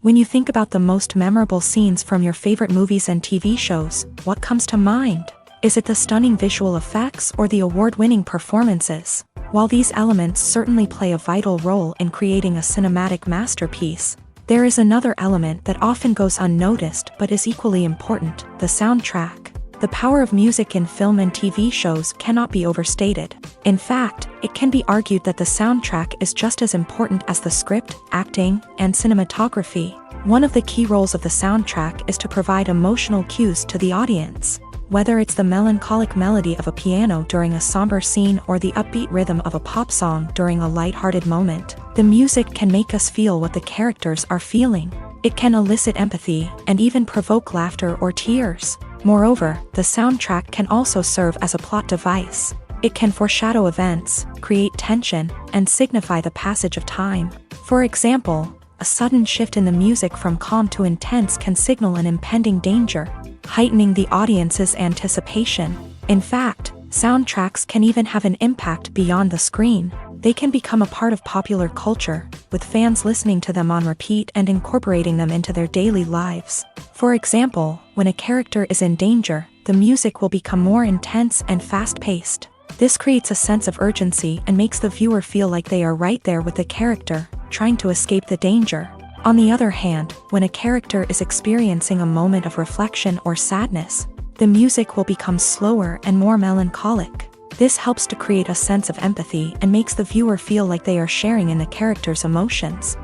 Speaker 1: When you think about the most memorable scenes from your favorite movies and TV shows, what comes to mind? Is it the stunning visual effects or the award-winning performances? While these elements certainly play a vital role in creating a cinematic masterpiece, there is another element that often goes unnoticed but is equally important: the soundtrack. The power of music in film and TV shows cannot be overstated. In fact, it can be argued that the soundtrack is just as important as the script, acting, and cinematography. One of the key roles of the soundtrack is to provide emotional cues to the audience. Whether it's the melancholic melody of a piano during a somber scene or the upbeat rhythm of a pop song during a lighthearted moment, the music can make us feel what the characters are feeling. It can elicit empathy and even provoke laughter or tears. Moreover, the soundtrack can also serve as a plot device. It can foreshadow events, create tension, and signify the passage of time. For example, a sudden shift in the music from calm to intense can signal an impending danger, heightening the audience's anticipation. In fact, soundtracks can even have an impact beyond the screen. They can become a part of popular culture, with fans listening to them on repeat and incorporating them into their daily lives. For example, when a character is in danger, the music will become more intense and fast-paced. This creates a sense of urgency and makes the viewer feel like they are right there with the character, trying to escape the danger. On the other hand, when a character is experiencing a moment of reflection or sadness, the music will become slower and more melancholic. This helps to create a sense of empathy and makes the viewer feel like they are sharing in the character's emotions.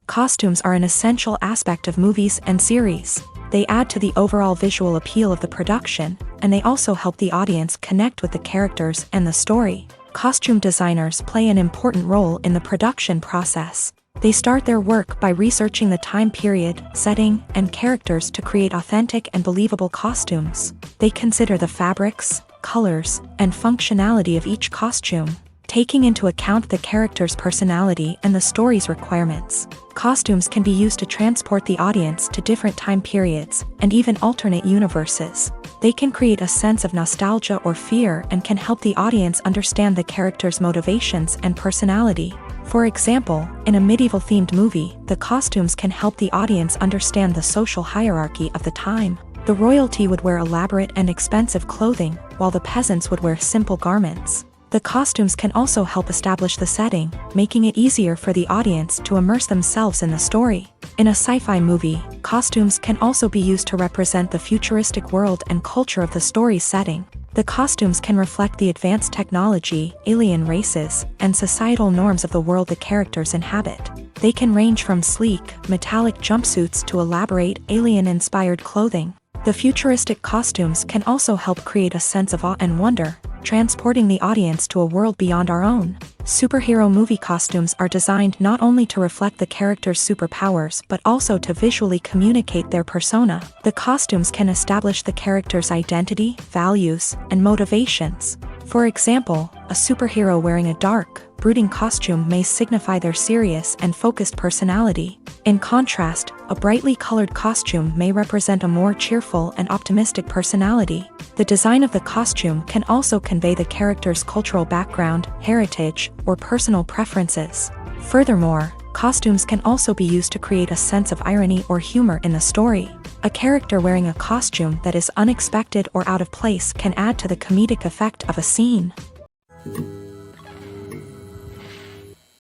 Speaker 1: Costumes are an essential aspect of movies and series. They add to the overall visual appeal of the production, and they also help the audience connect with the characters and the story. Costume designers play an important role in the production process. They start their work by researching the time period, setting, and characters to create authentic and believable costumes. They consider the fabrics, colors, and functionality of each costume, taking into account the character's personality and the story's requirements. Costumes can be used to transport the audience to different time periods and even alternate universes. They can create a sense of nostalgia or fear and can help the audience understand the character's motivations and personality. For example, in a medieval-themed movie, the costumes can help the audience understand the social hierarchy of the time. The royalty would wear elaborate and expensive clothing, while the peasants would wear simple garments. The costumes can also help establish the setting, making it easier for the audience to immerse themselves in the story. In a sci-fi movie, costumes can also be used to represent the futuristic world and culture of the story's setting. The costumes can reflect the advanced technology, alien races, and societal norms of the world the characters inhabit. They can range from sleek, metallic jumpsuits to elaborate, alien-inspired clothing. The futuristic costumes can also help create a sense of awe and wonder, transporting the audience to a world beyond our own. Superhero movie costumes are designed not only to reflect the character's superpowers but also to visually communicate their persona. The costumes can establish the character's identity, values, and motivations. For example, a superhero wearing a dark, brooding costume may signify their serious and focused personality. In contrast, a brightly colored costume may represent a more cheerful and optimistic personality. The design of the costume can also convey the character's cultural background, heritage, or personal preferences. Furthermore, Costumes can also be used to create a sense of irony or humor in the story. A character wearing a costume that is unexpected or out of place can add to the comedic effect of a scene.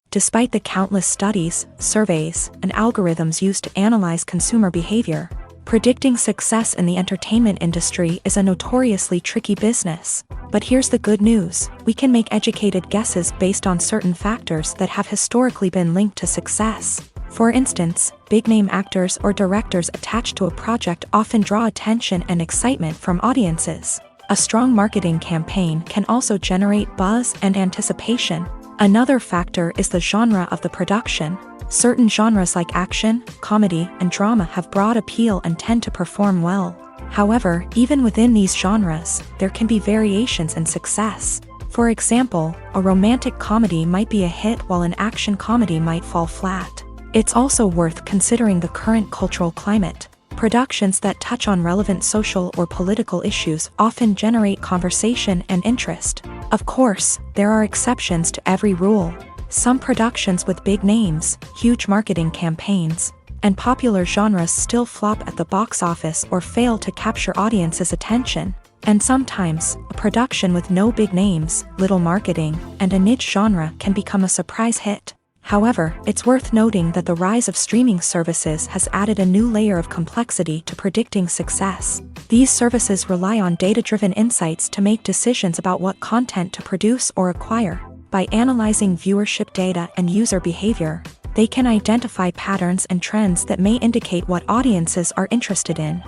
Speaker 1: Despite the countless studies, surveys, and algorithms used to analyze consumer behavior, predicting success in the entertainment industry is a notoriously tricky business. But here's the good news: we can make educated guesses based on certain factors that have historically been linked to success. For instance, big-name actors or directors attached to a project often draw attention and excitement from audiences. A strong marketing campaign can also generate buzz and anticipation. Another factor is the genre of the production. Certain genres like action, comedy, and drama have broad appeal and tend to perform well. However, even within these genres, there can be variations in success. For example, a romantic comedy might be a hit while an action comedy might fall flat. It's also worth considering the current cultural climate. Productions that touch on relevant social or political issues often generate conversation and interest. Of course, there are exceptions to every rule. Some productions with big names, huge marketing campaigns, and popular genres still flop at the box office or fail to capture audiences' attention. And sometimes, a production with no big names, little marketing, and a niche genre can become a surprise hit. However, it's worth noting that the rise of streaming services has added a new layer of complexity to predicting success. These services rely on data-driven insights to make decisions about what content to produce or acquire. By analyzing viewership data and user behavior, they can identify patterns and trends that may indicate what audiences are interested in.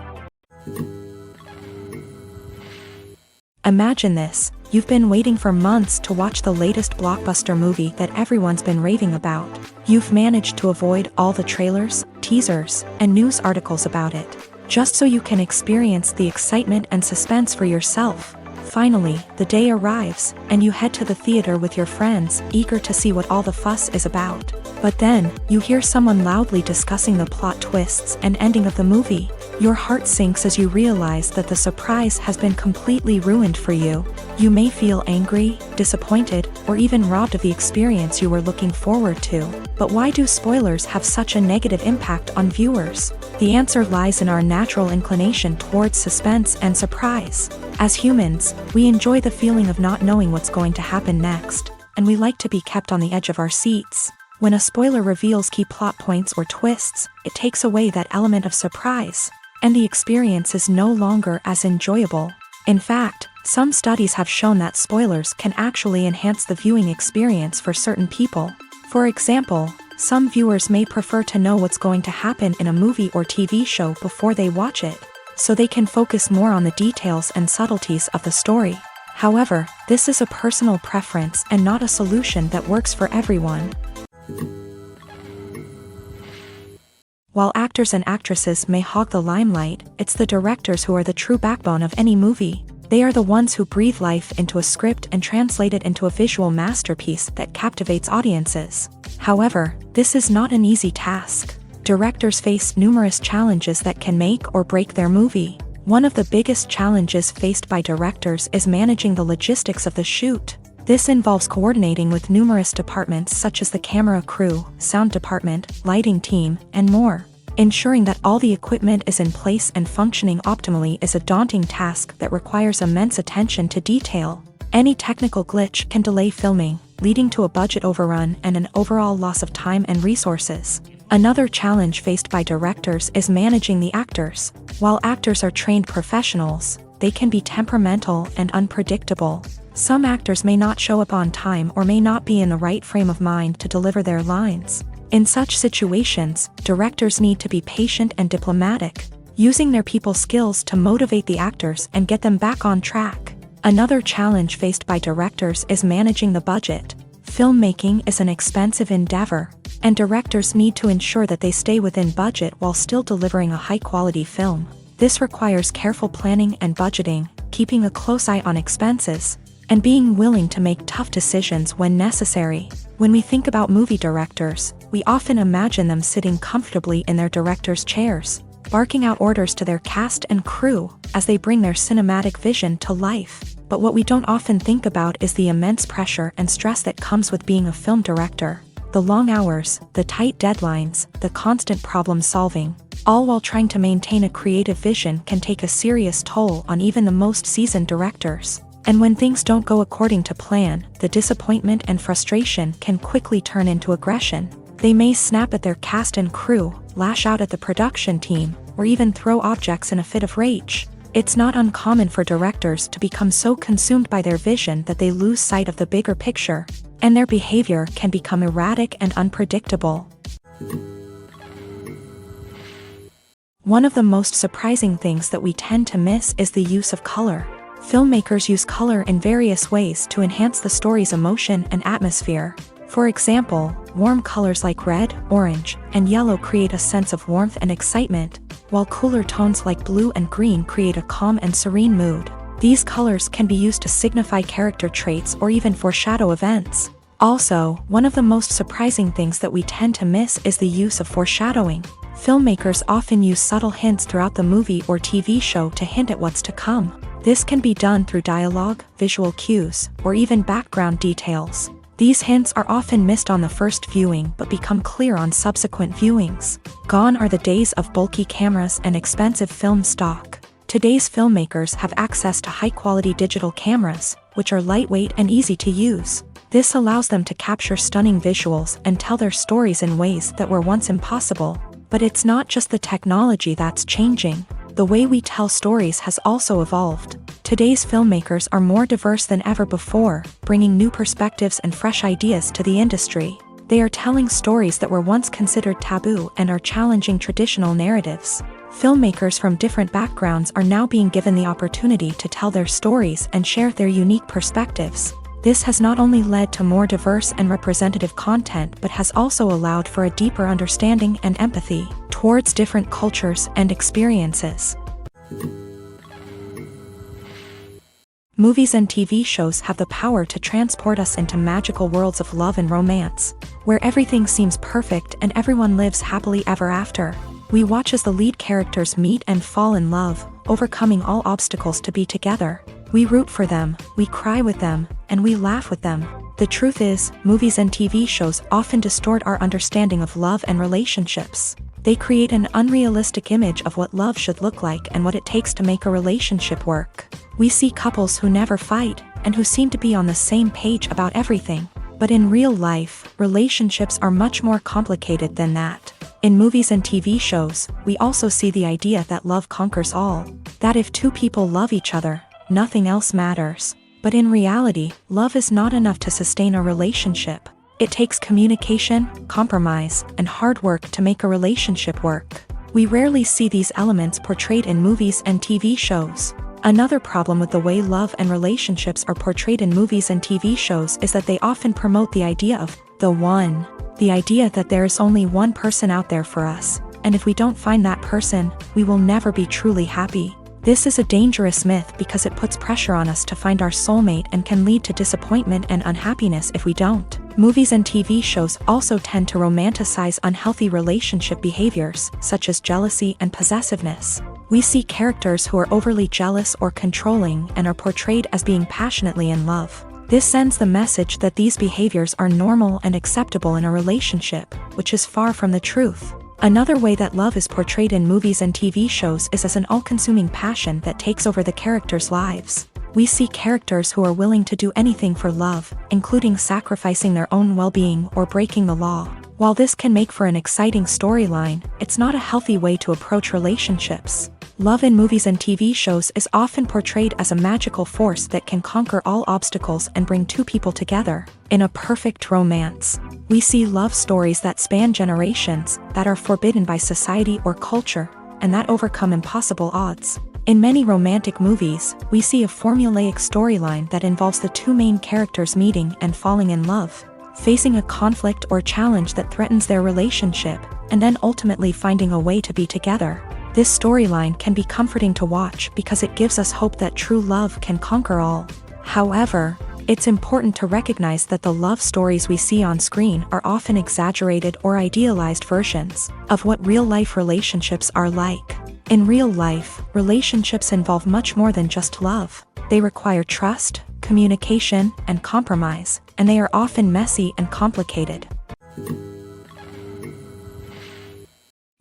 Speaker 1: Imagine this: you've been waiting for months to watch the latest blockbuster movie that everyone's been raving about. You've managed to avoid all the trailers, teasers, and news articles about it, just so you can experience the excitement and suspense for yourself. Finally, the day arrives, and you head to the theater with your friends, eager to see what all the fuss is about. But then, you hear someone loudly discussing the plot twists and ending of the movie. Your heart sinks as you realize that the surprise has been completely ruined for you. You may feel angry, disappointed, or even robbed of the experience you were looking forward to. But why do spoilers have such a negative impact on viewers? The answer lies in our natural inclination towards suspense and surprise. As humans, we enjoy the feeling of not knowing what's going to happen next, and we like to be kept on the edge of our seats. When a spoiler reveals key plot points or twists, it takes away that element of surprise, and the experience is no longer as enjoyable. In fact, some studies have shown that spoilers can actually enhance the viewing experience for certain people. For example, some viewers may prefer to know what's going to happen in a movie or TV show before they watch it, so they can focus more on the details and subtleties of the story. However, this is a personal preference and not a solution that works for everyone. While actors and actresses may hog the limelight, it's the directors who are the true backbone of any movie. They are the ones who breathe life into a script and translate it into a visual masterpiece that captivates audiences. However, this is not an easy task. Directors face numerous challenges that can make or break their movie. One of the biggest challenges faced by directors is managing the logistics of the shoot. This involves coordinating with numerous departments such as the camera crew, sound department, lighting team, and more. Ensuring that all the equipment is in place and functioning optimally is a daunting task that requires immense attention to detail. Any technical glitch can delay filming, leading to a budget overrun and an overall loss of time and resources. Another challenge faced by directors is managing the actors. While actors are trained professionals, they can be temperamental and unpredictable. Some actors may not show up on time or may not be in the right frame of mind to deliver their lines. In such situations, directors need to be patient and diplomatic, using their people skills to motivate the actors and get them back on track. Another challenge faced by directors is managing the budget. Filmmaking is an expensive endeavor, and directors need to ensure that they stay within budget while still delivering a high-quality film. This requires careful planning and budgeting, keeping a close eye on expenses, and being willing to make tough decisions when necessary. When we think about movie directors, we often imagine them sitting comfortably in their director's chairs, barking out orders to their cast and crew as they bring their cinematic vision to life. But what we don't often think about is the immense pressure and stress that comes with being a film director. The long hours, the tight deadlines, the constant problem solving, all while trying to maintain a creative vision can take a serious toll on even the most seasoned directors. And when things don't go according to plan, the disappointment and frustration can quickly turn into aggression. They may snap at their cast and crew, lash out at the production team, or even throw objects in a fit of rage. It's not uncommon for directors to become so consumed by their vision that they lose sight of the bigger picture, and their behavior can become erratic and unpredictable. One of the most surprising things that we tend to miss is the use of color. Filmmakers use color in various ways to enhance the story's emotion and atmosphere. For example, warm colors like red, orange, and yellow create a sense of warmth and excitement, while cooler tones like blue and green create a calm and serene mood. These colors can be used to signify character traits or even foreshadow events. Also, one of the most surprising things that we tend to miss is the use of foreshadowing. Filmmakers often use subtle hints throughout the movie or TV show to hint at what's to come. This can be done through dialogue, visual cues, or even background details. These hints are often missed on the first viewing but become clear on subsequent viewings. Gone are the days of bulky cameras and expensive film stock. Today's filmmakers have access to high-quality digital cameras, which are lightweight and easy to use. This allows them to capture stunning visuals and tell their stories in ways that were once impossible. But it's not just the technology that's changing. The way we tell stories has also evolved. Today's filmmakers are more diverse than ever before, bringing new perspectives and fresh ideas to the industry. They are telling stories that were once considered taboo and are challenging traditional narratives. Filmmakers from different backgrounds are now being given the opportunity to tell their stories and share their unique perspectives. This has not only led to more diverse and representative content but has also allowed for a deeper understanding and empathy towards different cultures and experiences. Movies and TV shows have the power to transport us into magical worlds of love and romance, where everything seems perfect and everyone lives happily ever after. We watch as the lead characters meet and fall in love, overcoming all obstacles to be together. We root for them, we cry with them, and we laugh with them. The truth is, movies and TV shows often distort our understanding of love and relationships. They create an unrealistic image of what love should look like and what it takes to make a relationship work. We see couples who never fight, and who seem to be on the same page about everything. But in real life, relationships are much more complicated than that. In movies and TV shows, we also see the idea that love conquers all. That if two people love each other, nothing else matters. But in reality, love is not enough to sustain a relationship. It takes communication, compromise, and hard work to make a relationship work. We rarely see these elements portrayed in movies and TV shows. Another problem with the way love and relationships are portrayed in movies and TV shows is that they often promote the idea of the one. The idea that there is only one person out there for us, and if we don't find that person, we will never be truly happy. This is a dangerous myth because it puts pressure on us to find our soulmate and can lead to disappointment and unhappiness if we don't. Movies and TV shows also tend to romanticize unhealthy relationship behaviors, such as jealousy and possessiveness. We see characters who are overly jealous or controlling and are portrayed as being passionately in love. This sends the message that these behaviors are normal and acceptable in a relationship, which is far from the truth. Another way that love is portrayed in movies and TV shows is as an all-consuming passion that takes over the characters' lives. We see characters who are willing to do anything for love, including sacrificing their own well-being or breaking the law. While this can make for an exciting storyline, it's not a healthy way to approach relationships. Love in movies and TV shows is often portrayed as a magical force that can conquer all obstacles and bring two people together in a perfect romance. We see love stories that span generations, that are forbidden by society or culture, and that overcome impossible odds. In many romantic movies, we see a formulaic storyline that involves the two main characters meeting and falling in love, facing a conflict or challenge that threatens their relationship, and then ultimately finding a way to be together. This storyline can be comforting to watch because it gives us hope that true love can conquer all. However, it's important to recognize that the love stories we see on screen are often exaggerated or idealized versions of what real-life relationships are like. In real life, relationships involve much more than just love. They require trust, communication, and compromise, and they are often messy and complicated.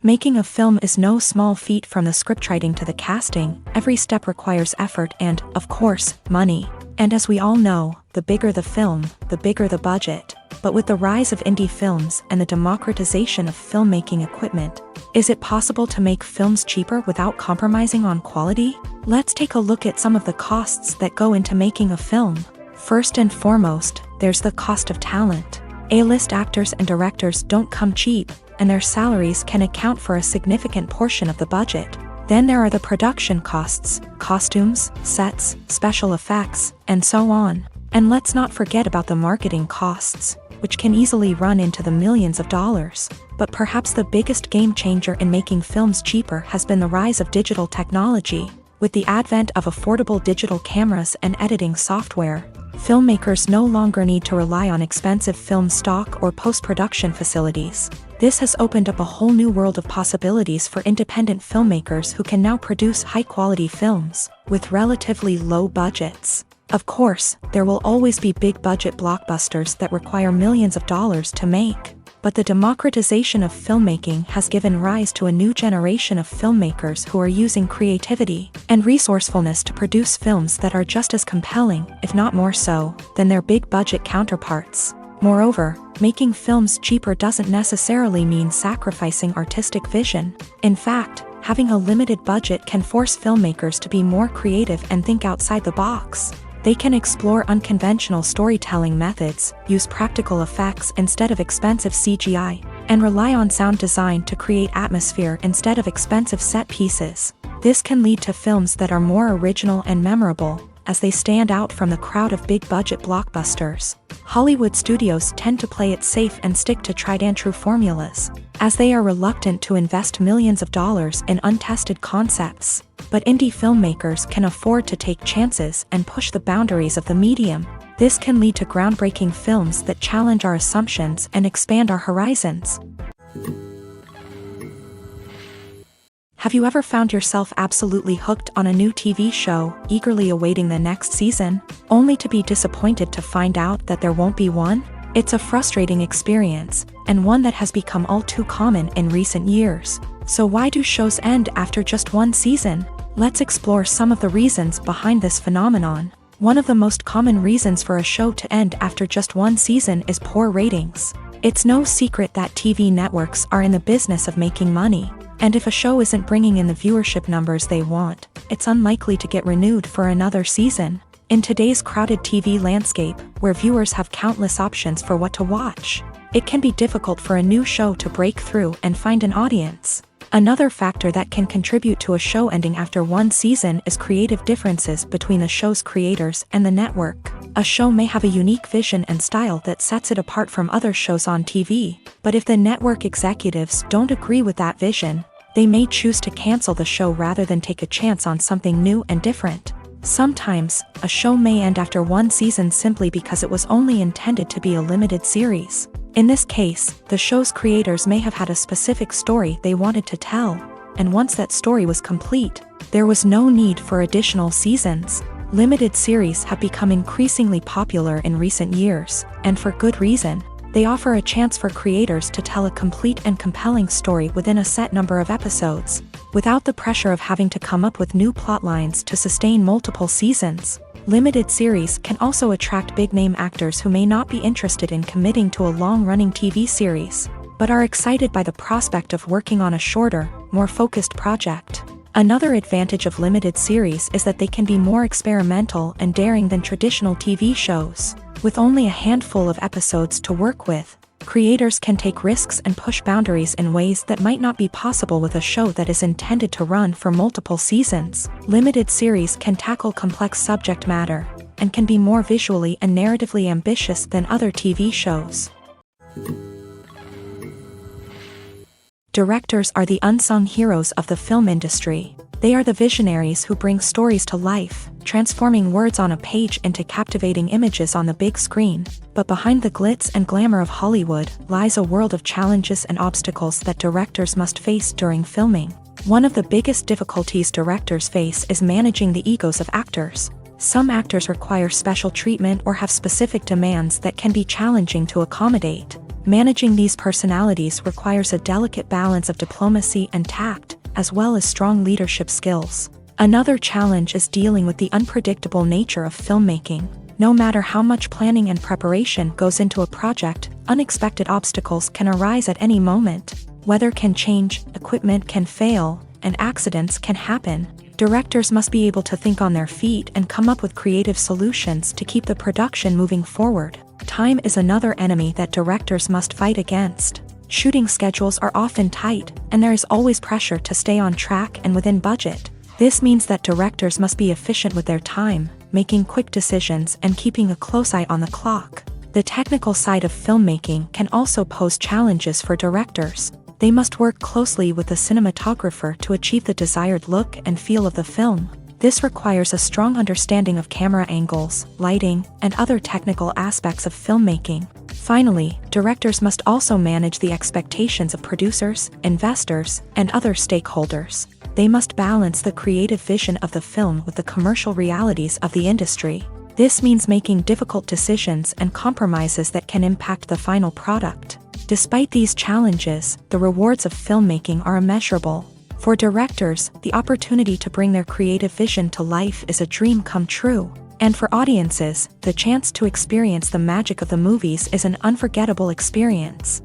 Speaker 1: Making a film is no small feat. From the scriptwriting to the casting, every step requires effort and, of course, money. And as we all know, the bigger the film, the bigger the budget. But with the rise of indie films and the democratization of filmmaking equipment, is it possible to make films cheaper without compromising on quality? Let's take a look at some of the costs that go into making a film. First and foremost, there's the cost of talent. A-list actors and directors don't come cheap, and their salaries can account for a significant portion of the budget. Then there are the production costs, costumes, sets, special effects, and so on. And let's not forget about the marketing costs, which can easily run into the millions of dollars. But perhaps the biggest game changer in making films cheaper has been the rise of digital technology. With the advent of affordable digital cameras and editing software, filmmakers no longer need to rely on expensive film stock or post-production facilities. This has opened up a whole new world of possibilities for independent filmmakers who can now produce high-quality films with relatively low budgets. Of course, there will always be big-budget blockbusters that require millions of dollars to make. But the democratization of filmmaking has given rise to a new generation of filmmakers who are using creativity and resourcefulness to produce films that are just as compelling, if not more so, than their big-budget counterparts. Moreover, making films cheaper doesn't necessarily mean sacrificing artistic vision. In fact, having a limited budget can force filmmakers to be more creative and think outside the box. They can explore unconventional storytelling methods, use practical effects instead of expensive CGI, and rely on sound design to create atmosphere instead of expensive set pieces. This can lead to films that are more original and memorable, as they stand out from the crowd of big-budget blockbusters. Hollywood studios tend to play it safe and stick to tried-and-true formulas, as they are reluctant to invest millions of dollars in untested concepts. But indie filmmakers can afford to take chances and push the boundaries of the medium. This can lead to groundbreaking films that challenge our assumptions and expand our horizons. Have you ever found yourself absolutely hooked on a new TV show, eagerly awaiting the next season, only to be disappointed to find out that there won't be one? It's a frustrating experience, and one that has become all too common in recent years. So why do shows end after just one season? Let's explore some of the reasons behind this phenomenon. One of the most common reasons for a show to end after just one season is poor ratings. It's no secret that TV networks are in the business of making money. And if a show isn't bringing in the viewership numbers they want, it's unlikely to get renewed for another season. In today's crowded TV landscape, where viewers have countless options for what to watch, it can be difficult for a new show to break through and find an audience. Another factor that can contribute to a show ending after one season is creative differences between the show's creators and the network. A show may have a unique vision and style that sets it apart from other shows on TV, but if the network executives don't agree with that vision, they may choose to cancel the show rather than take a chance on something new and different. Sometimes, a show may end after one season simply because it was only intended to be a limited series. In this case, the show's creators may have had a specific story they wanted to tell, and once that story was complete, there was no need for additional seasons. Limited series have become increasingly popular in recent years, and for good reason. They offer a chance for creators to tell a complete and compelling story within a set number of episodes, without the pressure of having to come up with new plot lines to sustain multiple seasons. Limited series can also attract big-name actors who may not be interested in committing to a long-running TV series, but are excited by the prospect of working on a shorter, more focused project. Another advantage of limited series is that they can be more experimental and daring than traditional TV shows. With only a handful of episodes to work with, creators can take risks and push boundaries in ways that might not be possible with a show that is intended to run for multiple seasons. Limited series can tackle complex subject matter, and can be more visually and narratively ambitious than other TV shows. Directors are the unsung heroes of the film industry. They are the visionaries who bring stories to life, transforming words on a page into captivating images on the big screen. But behind the glitz and glamour of Hollywood lies a world of challenges and obstacles that directors must face during filming. One of the biggest difficulties directors face is managing the egos of actors. Some actors require special treatment or have specific demands that can be challenging to accommodate. Managing these personalities requires a delicate balance of diplomacy and tact, as well as strong leadership skills. Another challenge is dealing with the unpredictable nature of filmmaking. No matter how much planning and preparation goes into a project, unexpected obstacles can arise at any moment. Weather can change, equipment can fail, and accidents can happen. Directors must be able to think on their feet and come up with creative solutions to keep the production moving forward. Time is another enemy that directors must fight against. Shooting schedules are often tight, and there is always pressure to stay on track and within budget. This means that directors must be efficient with their time, making quick decisions and keeping a close eye on the clock. The technical side of filmmaking can also pose challenges for directors. They must work closely with the cinematographer to achieve the desired look and feel of the film. This requires a strong understanding of camera angles, lighting, and other technical aspects of filmmaking. Finally, directors must also manage the expectations of producers, investors, and other stakeholders. They must balance the creative vision of the film with the commercial realities of the industry. This means making difficult decisions and compromises that can impact the final product. Despite these challenges, the rewards of filmmaking are immeasurable. For directors, the opportunity to bring their creative vision to life is a dream come true. And for audiences, the chance to experience the magic of the movies is an unforgettable experience.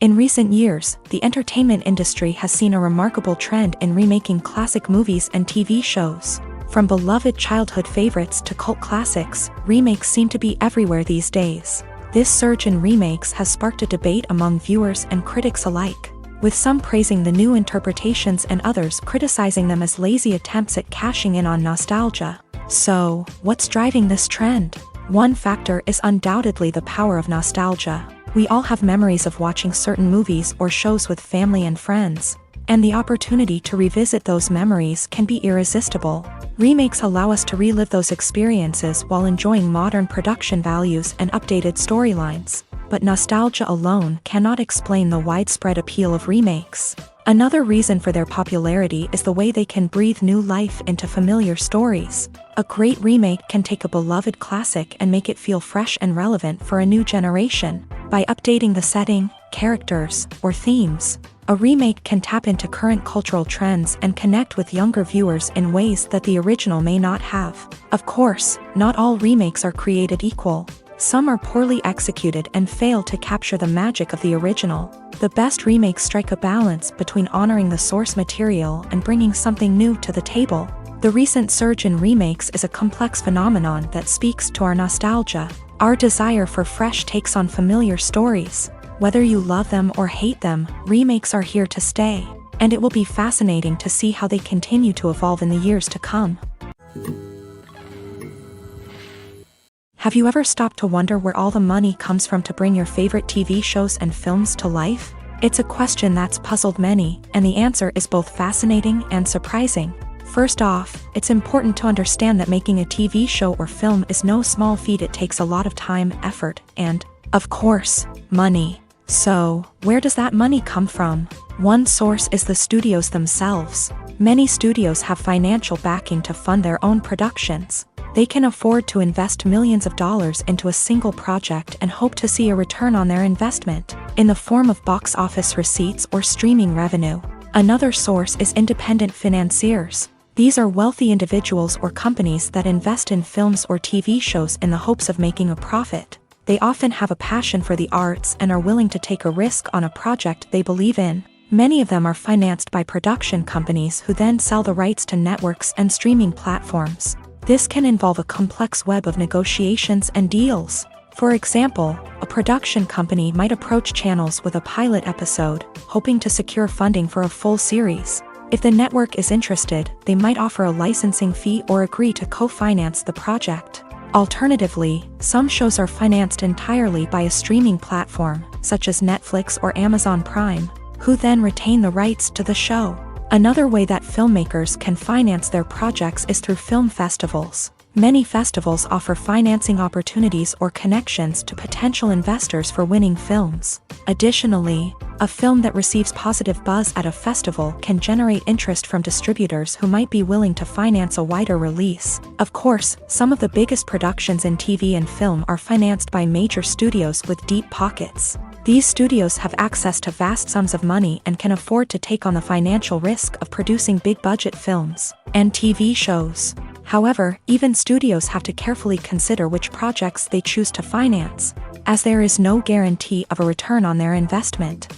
Speaker 1: In recent years, the entertainment industry has seen a remarkable trend in remaking classic movies and TV shows. From beloved childhood favorites to cult classics, remakes seem to be everywhere these days. This surge in remakes has sparked a debate among viewers and critics alike, with some praising the new interpretations and others criticizing them as lazy attempts at cashing in on nostalgia. So, what's driving this trend? One factor is undoubtedly the power of nostalgia. We all have memories of watching certain movies or shows with family and friends, and the opportunity to revisit those memories can be irresistible. Remakes allow us to relive those experiences while enjoying modern production values and updated storylines. But nostalgia alone cannot explain the widespread appeal of remakes. Another reason for their popularity is the way they can breathe new life into familiar stories. A great remake can take a beloved classic and make it feel fresh and relevant for a new generation. By updating the setting, characters, or themes, a remake can tap into current cultural trends and connect with younger viewers in ways that the original may not have. Of course, not all remakes are created equal. Some are poorly executed and fail to capture the magic of the original. The best remakes strike a balance between honoring the source material and bringing something new to the table. The recent surge in remakes is a complex phenomenon that speaks to our nostalgia, our desire for fresh takes on familiar stories. Whether you love them or hate them, remakes are here to stay, and it will be fascinating to see how they continue to evolve in the years to come. Have you ever stopped to wonder where all the money comes from to bring your favorite TV shows and films to life? It's a question that's puzzled many, and the answer is both fascinating and surprising. First off, it's important to understand that making a TV show or film is no small feat. It takes a lot of time, effort, and, of course, money. So, where does that money come from? One source is the studios themselves. Many studios have financial backing to fund their own productions. They can afford to invest millions of dollars into a single project and hope to see a return on their investment, in the form of box office receipts or streaming revenue. Another source is independent financiers. These are wealthy individuals or companies that invest in films or TV shows in the hopes of making a profit. They often have a passion for the arts and are willing to take a risk on a project they believe in. Many of them are financed by production companies who then sell the rights to networks and streaming platforms. This can involve a complex web of negotiations and deals. For example, a production company might approach channels with a pilot episode, hoping to secure funding for a full series. If the network is interested, they might offer a licensing fee or agree to co-finance the project. Alternatively, some shows are financed entirely by a streaming platform, such as Netflix or Amazon Prime, who then retain the rights to the show. Another way that filmmakers can finance their projects is through film festivals. Many festivals offer financing opportunities or connections to potential investors for winning films. Additionally, a film that receives positive buzz at a festival can generate interest from distributors who might be willing to finance a wider release. Of course, some of the biggest productions in TV and film are financed by major studios with deep pockets. These studios have access to vast sums of money and can afford to take on the financial risk of producing big-budget films and TV shows. However, even studios have to carefully consider which projects they choose to finance, as there is no guarantee of a return on their investment.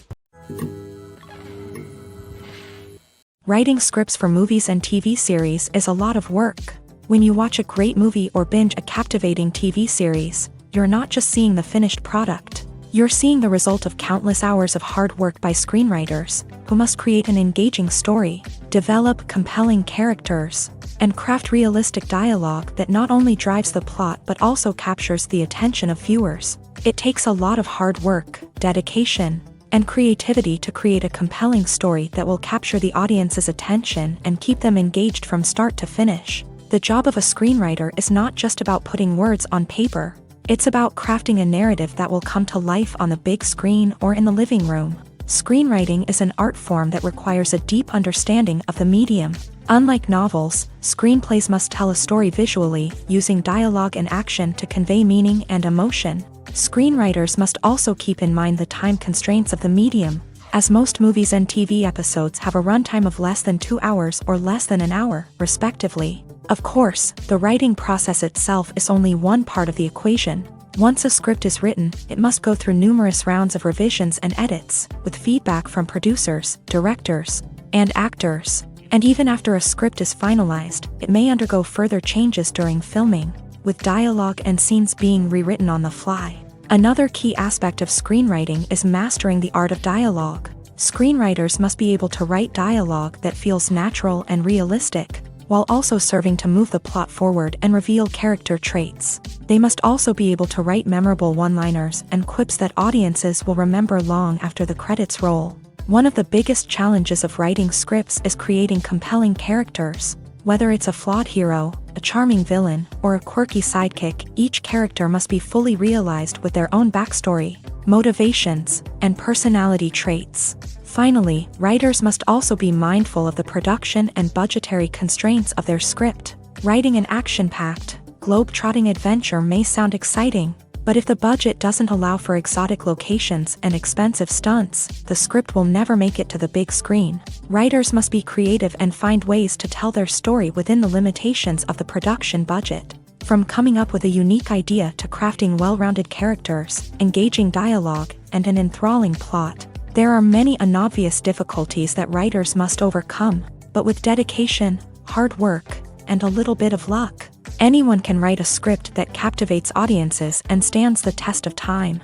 Speaker 1: Writing scripts for movies and TV series is a lot of work. When you watch a great movie or binge a captivating TV series, you're not just seeing the finished product. You're seeing the result of countless hours of hard work by screenwriters, who must create an engaging story, develop compelling characters, and craft realistic dialogue that not only drives the plot but also captures the attention of viewers. It takes a lot of hard work, dedication, and creativity to create a compelling story that will capture the audience's attention and keep them engaged from start to finish. The job of a screenwriter is not just about putting words on paper. It's about crafting a narrative that will come to life on the big screen or in the living room. Screenwriting is an art form that requires a deep understanding of the medium. Unlike novels, screenplays must tell a story visually, using dialogue and action to convey meaning and emotion. Screenwriters must also keep in mind the time constraints of the medium, as most movies and TV episodes have a runtime of less than 2 hours or less than an hour, respectively. Of course, the writing process itself is only one part of the equation. Once a script is written, it must go through numerous rounds of revisions and edits, with feedback from producers, directors, and actors. And even after a script is finalized, it may undergo further changes during filming, with dialogue and scenes being rewritten on the fly. Another key aspect of screenwriting is mastering the art of dialogue. Screenwriters must be able to write dialogue that feels natural and realistic, while also serving to move the plot forward and reveal character traits. They must also be able to write memorable one-liners and quips that audiences will remember long after the credits roll. One of the biggest challenges of writing scripts is creating compelling characters. Whether it's a flawed hero, a charming villain, or a quirky sidekick, each character must be fully realized with their own backstory, motivations, and personality traits. Finally, writers must also be mindful of the production and budgetary constraints of their script. Writing an action-packed, globe-trotting adventure may sound exciting, but if the budget doesn't allow for exotic locations and expensive stunts, the script will never make it to the big screen. Writers must be creative and find ways to tell their story within the limitations of the production budget. From coming up with a unique idea to crafting well-rounded characters, engaging dialogue, and an enthralling plot, there are many unobvious difficulties that writers must overcome, but with dedication, hard work, and a little bit of luck, anyone can write a script that captivates audiences and stands the test of time.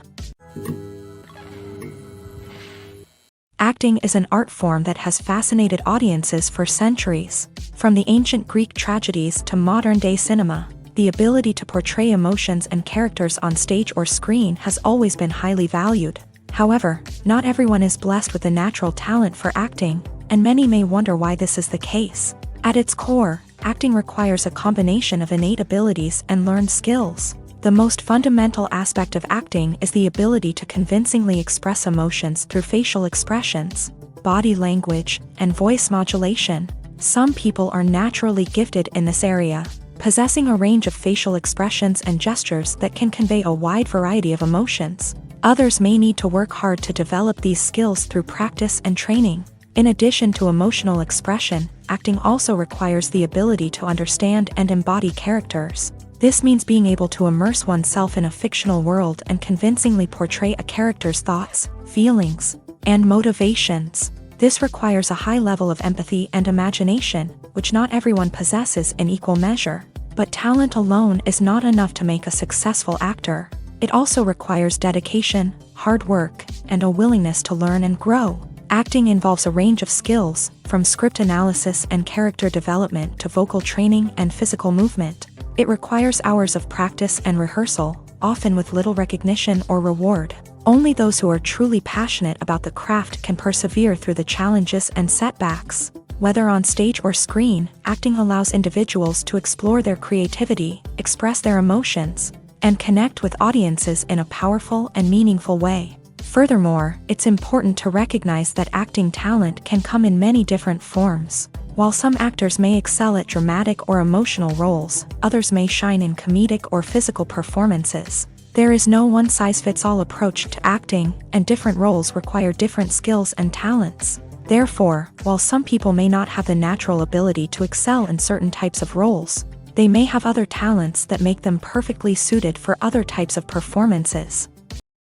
Speaker 1: Acting is an art form that has fascinated audiences for centuries. From the ancient Greek tragedies to modern-day cinema, the ability to portray emotions and characters on stage or screen has always been highly valued. However, not everyone is blessed with the natural talent for acting, and many may wonder why this is the case. At its core, acting requires a combination of innate abilities and learned skills. The most fundamental aspect of acting is the ability to convincingly express emotions through facial expressions, body language, and voice modulation. Some people are naturally gifted in this area, possessing a range of facial expressions and gestures that can convey a wide variety of emotions. Others may need to work hard to develop these skills through practice and training. In addition to emotional expression, acting also requires the ability to understand and embody characters. This means being able to immerse oneself in a fictional world and convincingly portray a character's thoughts, feelings, and motivations. This requires a high level of empathy and imagination, which not everyone possesses in equal measure. But talent alone is not enough to make a successful actor. It also requires dedication, hard work, and a willingness to learn and grow. Acting involves a range of skills, from script analysis and character development to vocal training and physical movement. It requires hours of practice and rehearsal, often with little recognition or reward. Only those who are truly passionate about the craft can persevere through the challenges and setbacks. Whether on stage or screen, acting allows individuals to explore their creativity, express their emotions, and connect with audiences in a powerful and meaningful way. Furthermore, it's important to recognize that acting talent can come in many different forms. While some actors may excel at dramatic or emotional roles, others may shine in comedic or physical performances. There is no one-size-fits-all approach to acting, and different roles require different skills and talents. Therefore, while some people may not have the natural ability to excel in certain types of roles, they may have other talents that make them perfectly suited for other types of performances.